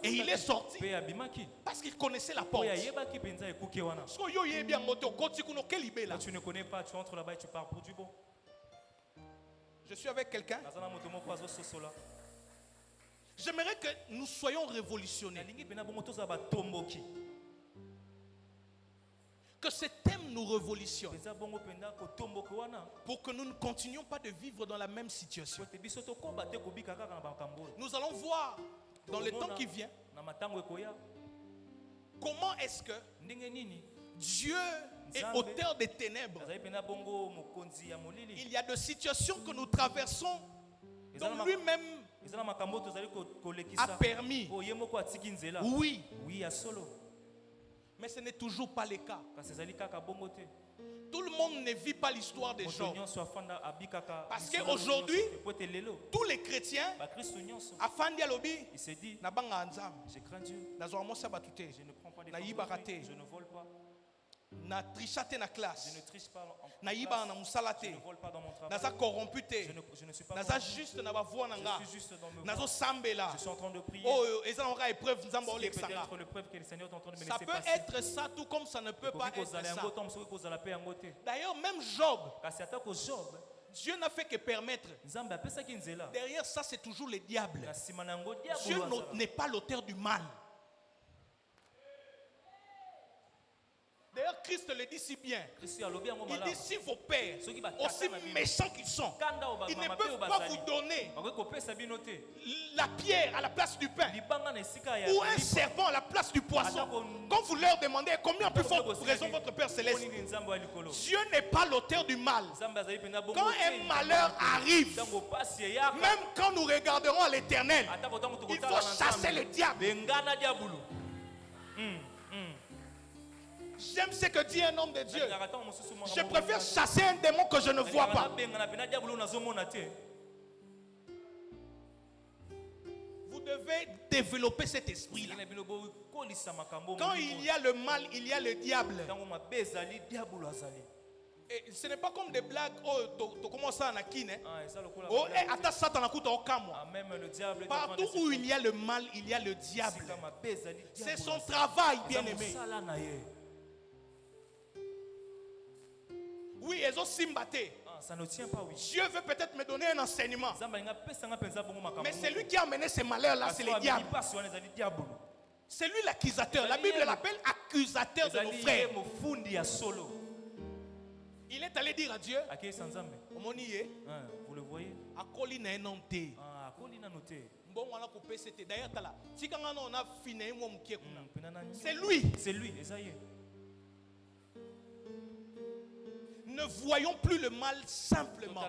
Speaker 2: et il est sorti parce qu'il connaissait la porte.
Speaker 1: Tu ne connais pas, tu entres là-bas et tu pars pour du bon.
Speaker 2: Je suis avec quelqu'un. J'aimerais que nous soyons révolutionnés. Que ce thème nous révolutionne. Pour que nous ne continuions pas de vivre dans la même situation. Nous allons voir dans le temps qui vient comment est-ce que Dieu est auteur des ténèbres. Il y a des situations que nous traversons dont lui-même a permis. Oui. Mais ce n'est toujours pas le cas. Tout le monde ne vit pas l'histoire des gens. Parce qu'aujourd'hui, tous les chrétiens,
Speaker 1: il s'est dit, je crains Dieu, je ne prends pas des je ne vole pas.
Speaker 2: Je ne triche pas en classe.
Speaker 1: Je ne triche pas en
Speaker 2: Je ne
Speaker 1: vole pas dans mon travail.
Speaker 2: Je
Speaker 1: ne suis pas
Speaker 2: corrompu. Je suis juste dans mes voies. Je suis
Speaker 1: en train de prier.
Speaker 2: Ça peut
Speaker 1: l'épreuve que le Seigneur est en train de me laisser
Speaker 2: ça peut
Speaker 1: passer.
Speaker 2: être ça tout comme ça ne peut pas être ça. D'ailleurs, même Job, Dieu n'a fait que permettre. Derrière ça, c'est toujours le diable. Dieu n'est pas l'auteur du mal. D'ailleurs, Christ le dit si bien. Il dit si vos pères, aussi méchants qu'ils sont, ils ne peuvent pas vous donner la pierre à la place du pain ou un serpent à la place du poisson. Quand vous leur demandez combien plus fort raison votre Père Céleste, Dieu n'est pas l'auteur du mal. Quand un malheur arrive, même quand nous regarderons à l'éternel, il faut chasser le diable. J'aime ce que dit un homme de Dieu. Je préfère chasser un démon que je ne vois pas. Vous devez développer cet esprit-là. Quand il y a le mal, il y a le diable. Et ce n'est pas comme des blagues. Oh, comment ça en a qui? Oh, attends, Satan a coûté au camon. Partout où il y a le mal, il y a le diable. C'est son travail, bien aimé. Oui, ils ont simbaté.
Speaker 1: Ça ne tient pas, oui.
Speaker 2: Dieu veut peut-être me donner un enseignement. Mais c'est lui qui a amené ces malheurs-là, c'est le diable. C'est lui l'accusateur. La Bible l'appelle accusateur de nos frères. Il est allé dire à Dieu,
Speaker 1: vous le voyez?
Speaker 2: C'est lui.
Speaker 1: C'est lui, ça y est.
Speaker 2: Ne voyons plus le mal simplement.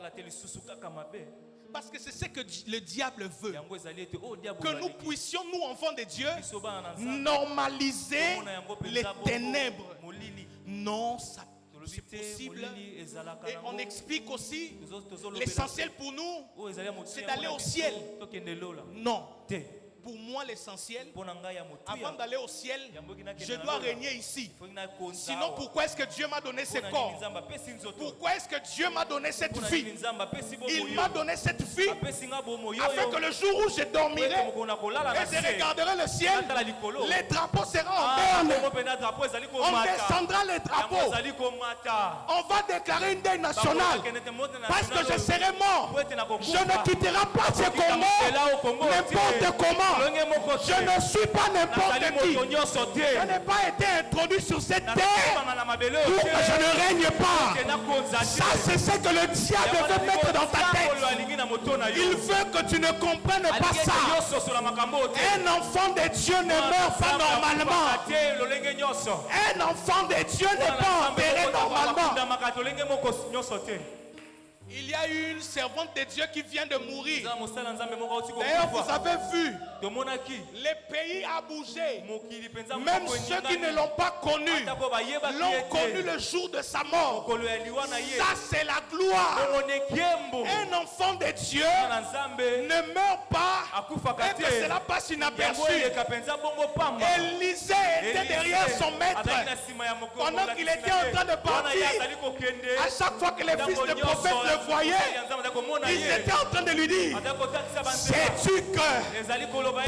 Speaker 2: Parce que c'est ce que le diable veut. Que nous puissions, nous enfants de Dieu, normaliser les ténèbres. Non, ça c'est possible. Et on explique aussi, l'essentiel pour nous, c'est d'aller au ciel. Non. Pour moi, l'essentiel, avant d'aller au ciel, je dois régner ici. Sinon, pourquoi est-ce que Dieu m'a donné ce corps? Pourquoi est-ce que Dieu m'a donné cette fille? Il m'a donné cette fille afin que le jour où je dormirai et je regarderai le ciel, les drapeaux seront en berne. On descendra les drapeaux. On va déclarer une deuil nationale parce que je serai mort. Je ne quitterai pas ce Congo n'importe comment. Je ne suis pas n'importe qui. Je n'ai pas été introduit sur cette terre pour que je ne règne pas. Ça, c'est ce que le diable veut mettre dans ta tête. Il veut que tu ne comprennes pas ça. Un enfant de Dieu ne meurt pas normalement. Un enfant de Dieu n'est pas enterré normalement. Il y a une servante de Dieu qui vient de mourir. D'ailleurs, vous avez vu, les pays a bougé. Même ceux qui ne l'ont pas connu l'ont connu le jour de sa mort. Ça, c'est la gloire. Un enfant de Dieu ne meurt pas et que cela passe inaperçu. Élisée était derrière son maître. Pendant qu'il était en train de partir, à chaque fois que les fils de prophètes le voyaient, ils étaient en train de lui dire, sais-tu que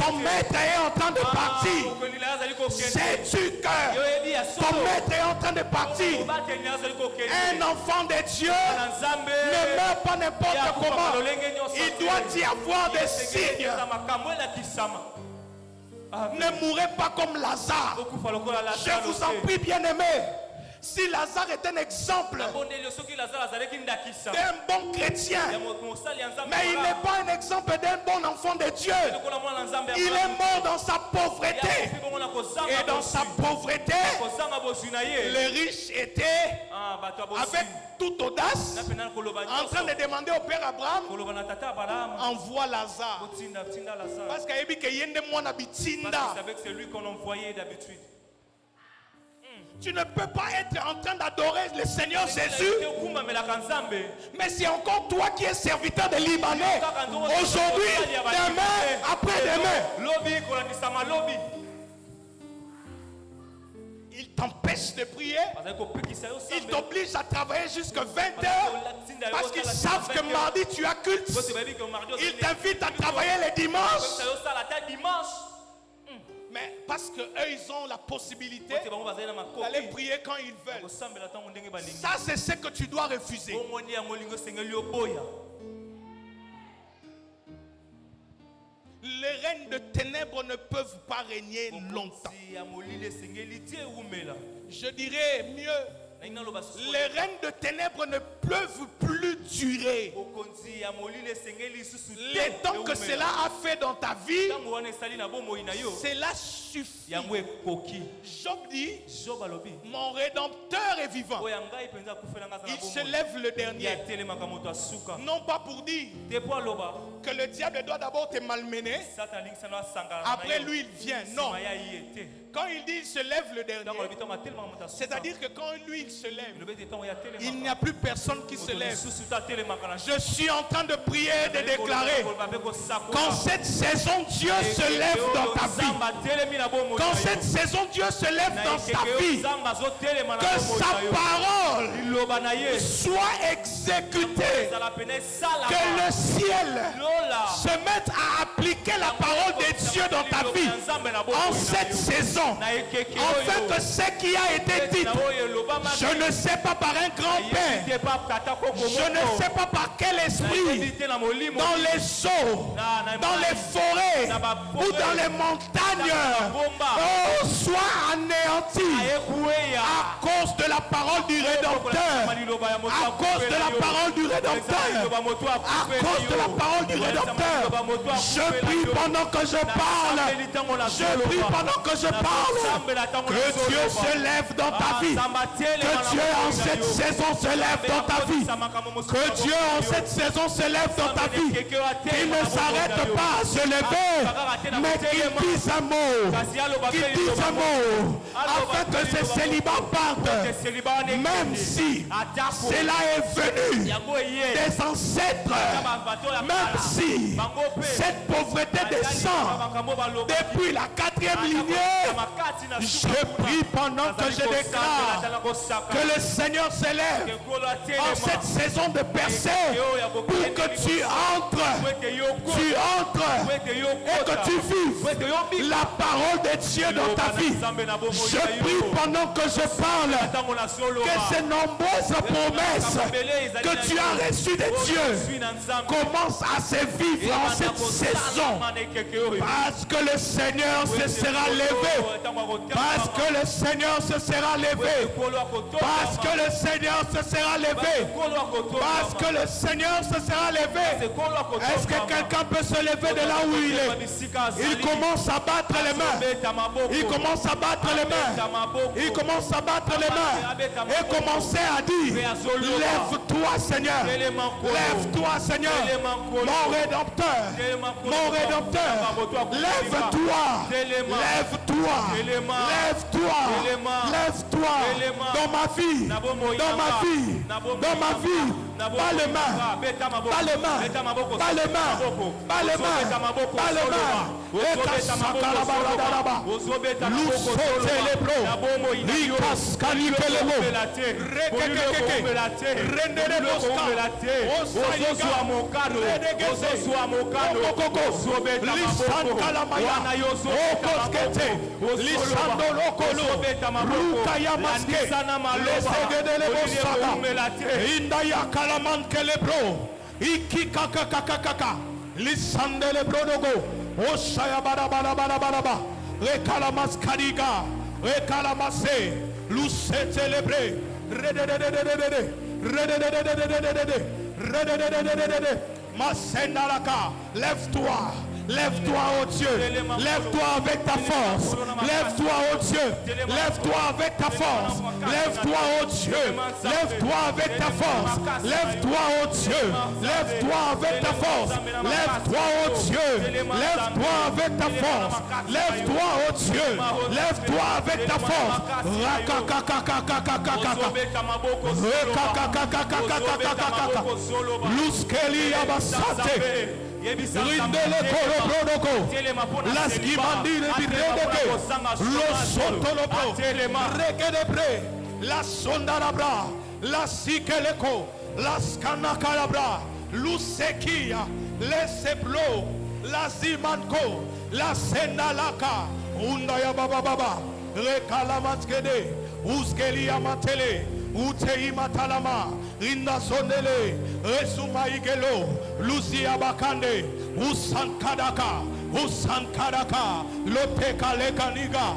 Speaker 2: ton maître est en train de partir? Sais-tu que ton maître est en train de partir? Un enfant de Dieu ne meurt pas n'importe comment. Il doit y avoir des signes. Ne mourrez pas comme Lazare. Je vous en prie, bien-aimés. Si Lazare est un exemple d'un bon chrétien, mais il n'est pas un exemple d'un bon enfant de Dieu. Il est mort dans sa pauvreté. Et dans sa pauvreté, le riche était avec toute audace en train de demander au père Abraham, envoie Lazare. Parce qu'il y a
Speaker 1: c'est lui qu'on envoyait d'habitude.
Speaker 2: Tu ne peux pas être en train d'adorer le Seigneur Jésus, mais c'est encore toi qui es serviteur de Libanais. Aujourd'hui, demain, après-demain. Il t'empêche de prier. Il t'oblige à travailler jusqu'à 20 heures parce qu'ils savent que mardi tu as culte. Il t'invite à travailler les dimanches. Mais parce qu'eux, ils ont la possibilité d'aller prier quand ils veulent. Ça, c'est ce que tu dois refuser. Les reines de ténèbres ne peuvent pas régner longtemps. Je dirais mieux, les reines de ténèbres ne peuvent plus durer. Les temps que cela a fait dans ta vie, cela suffit. Job dit, mon rédempteur est vivant. Il se lève le dernier. Non pas pour dire que le diable doit d'abord te malmener, après lui il vient. Non. Quand il dit il se lève le dernier, c'est-à-dire que quand lui il se lève, il n'y a plus personne qui se lève. Je suis en train de prier et de déclarer, quand cette saison Dieu se lève dans ta vie, quand cette saison Dieu se lève dans ta vie, que sa parole soit exécutée, que le ciel se mette à appliquer la parole de Dieu dans ta vie en cette saison, afin que ce qui a été dit, je ne sais pas par un grand-père, je ne sais pas par quel esprit, dans les eaux, dans les forêts ou dans les montagnes, soit anéanti à cause de de la parole du Rédempteur, à cause de la parole du Rédempteur, à cause de la parole du Rédempteur, je prie pendant que je parle, je prie pendant que je parle, que Dieu se lève dans ta vie, que Dieu en cette saison se lève dans ta vie, que Dieu en cette saison se lève dans ta vie, qu'il ne s'arrête pas à se lever, mais qu'il dise un mot, afin que ce célibat parte, même si cela est venu des ancêtres, même si cette pauvreté descend depuis la 4e lignée, je prie pendant que je déclare que le Seigneur s'élève en cette saison de percée pour que tu entres et que tu vives la parole de Dieu dans ta vie. Je prie pendant que je parle que ces nombreuses promesses que tu as reçues de Dieu commencent à se vivre en cette saison, parce que le Seigneur se sera levé, parce que le Seigneur se sera levé, parce que le Seigneur se sera levé, parce que le Seigneur se sera levé. Est-ce que quelqu'un peut se lever de là où il est? Il commence à battre les mains, il commence à battre les mains, il commence à battre les mains et commencer à dire: lève-toi Seigneur, lève-toi Seigneur, mon Rédempteur, mon Rédempteur, lève-toi, lève-toi, lève-toi, lève-toi dans ma vie, dans ma vie, dans ma vie. Pas les mains, pas les mains, pas les mains, pas les mains, pas les mains. Et Kasakalabarabara, Lusote Lebro, Rikas Kalikelemo, Rekekeke, Rendere Boska, Osayiga, Redegese, Okoko, Lisan Kalamaya, Okoskete, Lisando Lokolo, Rukaya Maske, Lesegedele Bosaga, Indaya Kalaman Kelebro, Iki Kakakakaka, Lisandele Brodogo, Oshaya Barabarabaraba, Rekalamas Kadiga, Rekalamase, Luce Celebre, Masendalaka, lève-toi. Lève-toi, oh Dieu. Lève-toi avec ta force. Lève-toi, oh Dieu. Lève-toi avec ta force. Lève-toi, oh Dieu. Lève-toi avec ta force. Lève-toi, oh Dieu. Lève-toi avec ta force. Lève-toi, oh Dieu. Lève-toi avec ta force. Lève-toi, oh Dieu. Lève-toi avec ta force. Luskeli abasate. Rindele koro brodoko, las gimandire biredeke, los sotolopo, rekedebre, la sondarabra, la sikeleko, las kanakarabra, lusekia, leseblo, la zimanko, la sendalaka, undaya baba baba, rekalamatskede, uskeli amatele. Utei matalama, inda sondele, resuma igelo, Lucia bakande, usankadaka, lopeka lekaniga,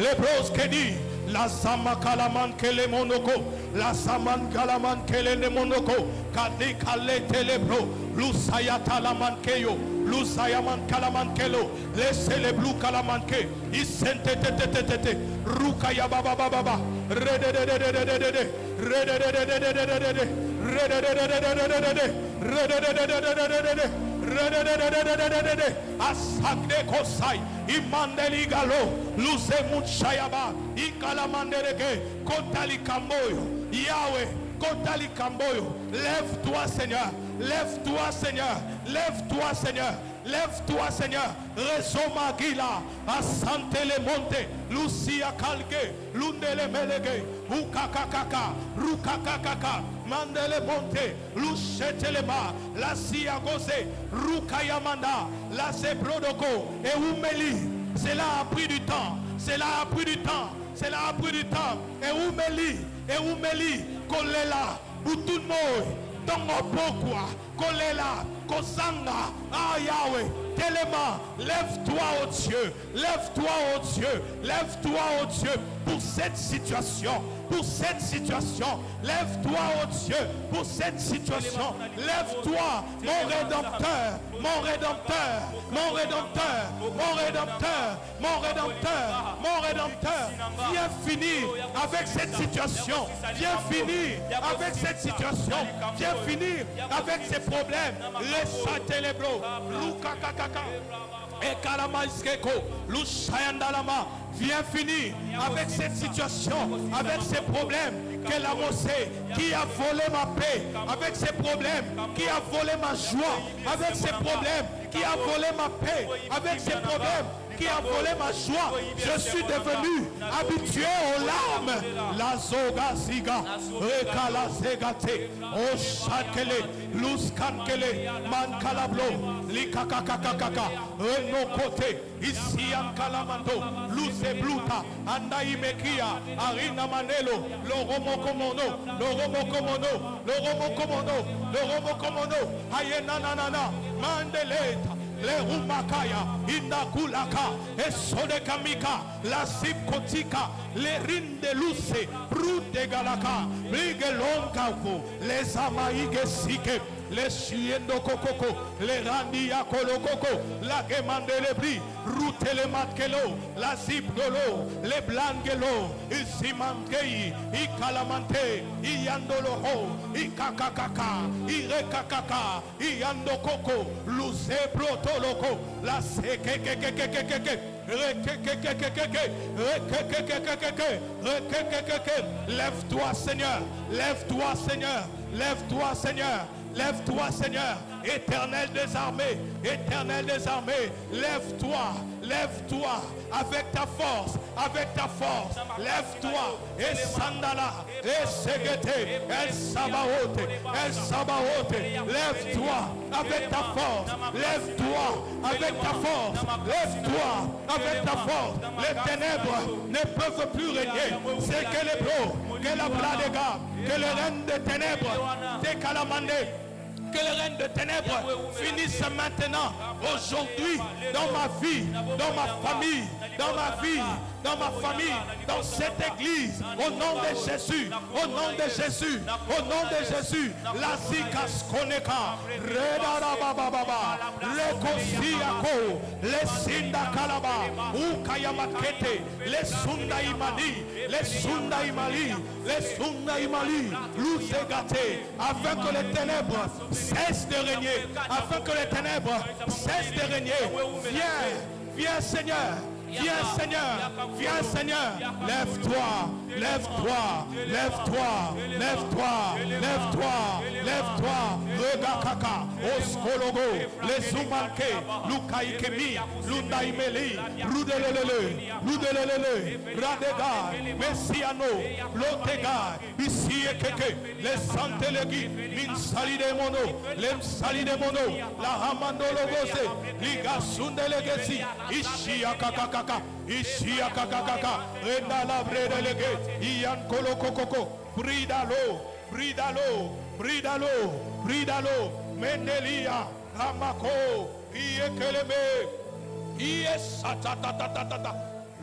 Speaker 2: lebroskedi, la sama kalaman kele monoko, la saman kalaman kele ne monoko, kadikale telebro, lusaya talaman keyo. Lusayaman Kalamankelo, laissez blue Kalamanke, Isente tete, Rukaya Baba Baba, Asakde Kosai, Imandeli Galo, Luce Munchayaba, Ikalamandereke, Kotali Kamboyo, Yahweh. Kotali Kamboyo, lève-toi Seigneur, lève-toi Seigneur, lève-toi Seigneur, lève-toi Seigneur, Resoma Gila, Asante le Monte, Lucia Kalke, Lundele Melege, Ukakakaka, Rukakakaka, Mandele Monte, Luchetelema, La Siagose, Rukayamanda, La Sebrodoko, et Oumeli, cela a pris du temps, cela a pris du temps, cela a pris du temps, et Oumeli, Kolela, Butunmoy, Tongo Pokwa, Kolela, Kosanga, Yahweh, tes les mains. Lève-toi, oh Dieu. Lève-toi, oh Dieu. Lève-toi, oh Dieu, pour cette situation. Pour cette situation. Lève-toi, oh Dieu, pour cette situation. Lève-toi, mon Rédempteur, mon Rédempteur, mon Rédempteur, mon Rédempteur, mon Rédempteur, mon Rédempteur. Viens finir avec cette situation. Viens finir avec cette situation. Viens finir avec ces problèmes. Laisse télébraux. Lukakakaka. Et Kalamaïskeko. Lushayandalama. Viens finir avec cette situation, avec ces problèmes qu'elle a mossé, qui a volé ma paix, avec ces problèmes qui a volé ma joie, avec ces problèmes qui a volé ma paix, avec ces problèmes qui a volé ma joie. Je suis devenu habitué aux larmes. La zoga ziga, rekala zegate, o shakele, luskankele, mankalablo, likakakakaka, renokote, ici en kalamando, luce bluta, andaimekia, arina manelo, loromo komono, loromo komono, loromo komono, loromo komono, ayenanana, mandeleta. Le rumakaya, inakulaka, esodekamika, la sipkotika, le rindeluce, brute galaka, brigelonkafu, les amaïge sike, les chiendo kokoko, les randia kolokoko, la gemande le bri, route le matkelo, la zipgolo, les blangelo, isimangei, ikalamante, iandoloho, ikakakaka, irekakaka, iandokoko, luce proto. La lève-toi Seigneur, lève-toi Seigneur, lève-toi Seigneur, lève-toi Seigneur, Éternel des armées, Éternel des armées, lève-toi, lève-toi avec ta force, lève-toi, et Sandala, et Segete, El Sabaote, lève-toi avec ta force, lève-toi avec ta force, lève-toi avec ta force. Les ténèbres ne peuvent plus régner. C'est que les bros, que la bradega, que le règne des ténèbres, des calamandés. Que les règnes de ténèbres finissent maintenant, aujourd'hui, dans ma vie, dans ma famille, dans ma vie, dans ma famille, dans cette église, au nom de Jésus, au nom de Jésus, au nom de Jésus, la zikas koneka, redarabababa, rekosiako, les sinda kalaba, ukayamakete, les sunda imali, les sunda imali, les sunda imali, l'ouzegate, afin que les ténèbres cessent de régner, afin que les ténèbres cessent de régner. Viens, viens Seigneur. Viens Seigneur, viens Seigneur, lève-toi, lève-toi, lève-toi, lève-toi, lève-toi, lève-toi, Regakaka, Oskologo, les Zumanke, Lukaikemi, Lundaimeli, Rudelele, Radega, Messiano, Lotega, Isiekeke, les Santelegi, Minsali de Mono, Lemsali de Mono, la Hamandolo Gose, Liga Sundelegesi, Ishiakaka. Ici à kakakaka, Renda bredelege, Ian kolokoko, Bridalo, Bridalo, Bridalo, Bridalo, Mendelia, Ramako, Iekeleme, Iesatatata,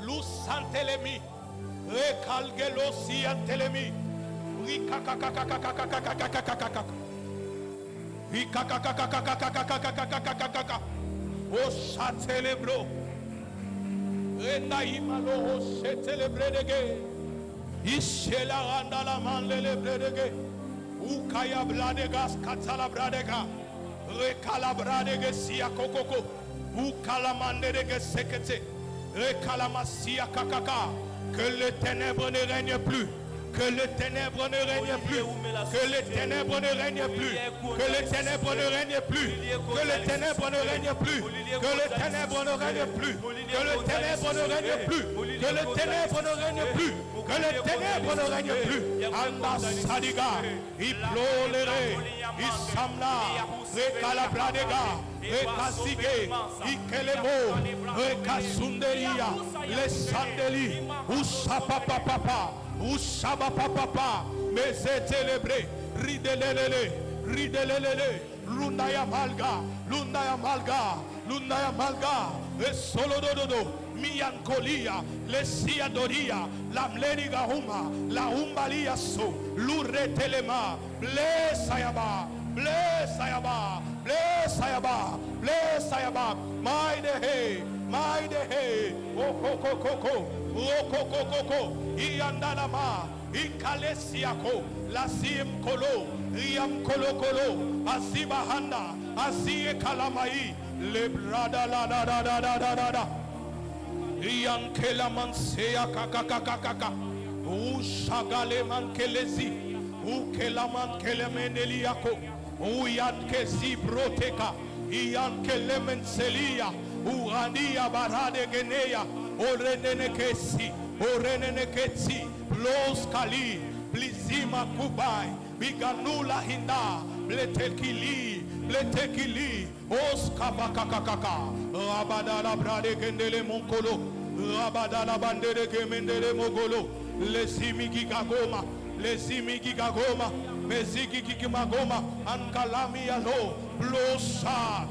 Speaker 2: Lusantelemi, Recalgelo Siantelemi, Rikakakakakakakakakakakakakakaka, Rikakakakakakakakakakakakakaka, Osatelebro. Renda imalo célébrer de gué. Ishela randa la man célébrer de gué. Ukaya bladegas katala bradega. Rekala bradege sia kokoko. Ukala mandege sekete. Rekala masia kakaka. Que les ténèbres ne règnent plus. Que les ténèbres ne règnent plus. Que les ténèbres ne règnent plus. Que les ténèbres ne règnent plus. Que les ténèbres ne règnent plus. Que les ténèbres ne règnent plus. Que les ténèbres ne règnent plus. Que les ténèbres ne règnent plus. Que les ténèbres ne règnent plus. Anda sadiga. Iplolere. Isamna. Rekalabradega. Rekasige. Ikelemo. Rekasunderia. Les sandeli. Usapapapapa. Ushaba papa, mais c'est célébré, ridelele, ridelele, lunda ya malga, Lundaya Malga, Solododo, Miancolia, Lesia Doria, Lamleni Gahuma, La Umbalia So, Lure Telema, bless Ayaba, bless Ayaba, bless Ayaba, bless Ayaba, my day, oh Coco, oh Coco, Iandanama, Ikalesiako, Lasim Kolo, Riam Kolo, Azibahanda, Azie Kalamai, Lebrada la da. Ian Kelaman Sea Kaka, Ushagale man Kelezi, Ukelaman Kelemeneliako, Uyan Kezi Broteka, Ian Kelemen Celia, Urania Barade Genea, Orenekesi, Los Kali, Blizima Kubai, Biganula Hinda, Bletekili, Oskabakakaka, Rabadala Brade Gendele Monkolo, Rabadala Bandere Gemendele Mogolo, Lesimigi Gagoma, Mezigi Gigimagoma, Ankalami Alo, Bloodsa,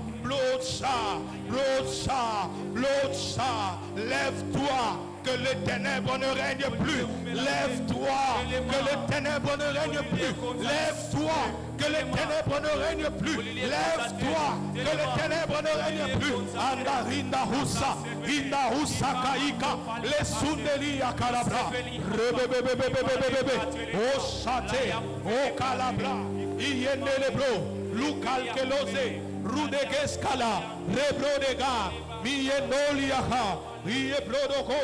Speaker 2: lève-toi, que les ténèbres ne règnent plus. Lève-toi, que les ténèbres ne règnent plus. Lève-toi, que les ténèbres ne règnent plus. Lève-toi, que les ténèbres ne règnent plus. Andarinda Hussa Kaika, les Sundelia Calabra, Rebebebebebebebe, O Chate, O Calabra, Iende Lebro, Lucal Kelose, Rudegeskala, Rebrodega, Mienoliaha, Ie Brodoko,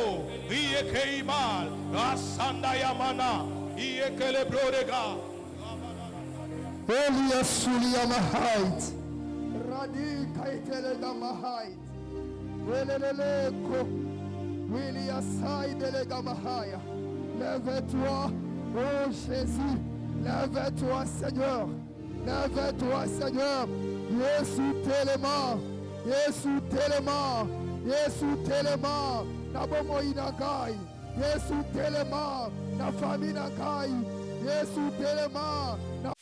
Speaker 2: Ie Keimal, Asanda Yamana, Ie Kelebrodega,
Speaker 3: Elia Sulia Mahait, Radi Kaitelega Mahait, Weleleko, Wilia Saidelega Mahaya. Lève-toi, oh Jésus, lève-toi Seigneur, lève-toi Seigneur. Yesu telema, na bomo inagai. Yesu telema, na famina kai. Yesu telema, na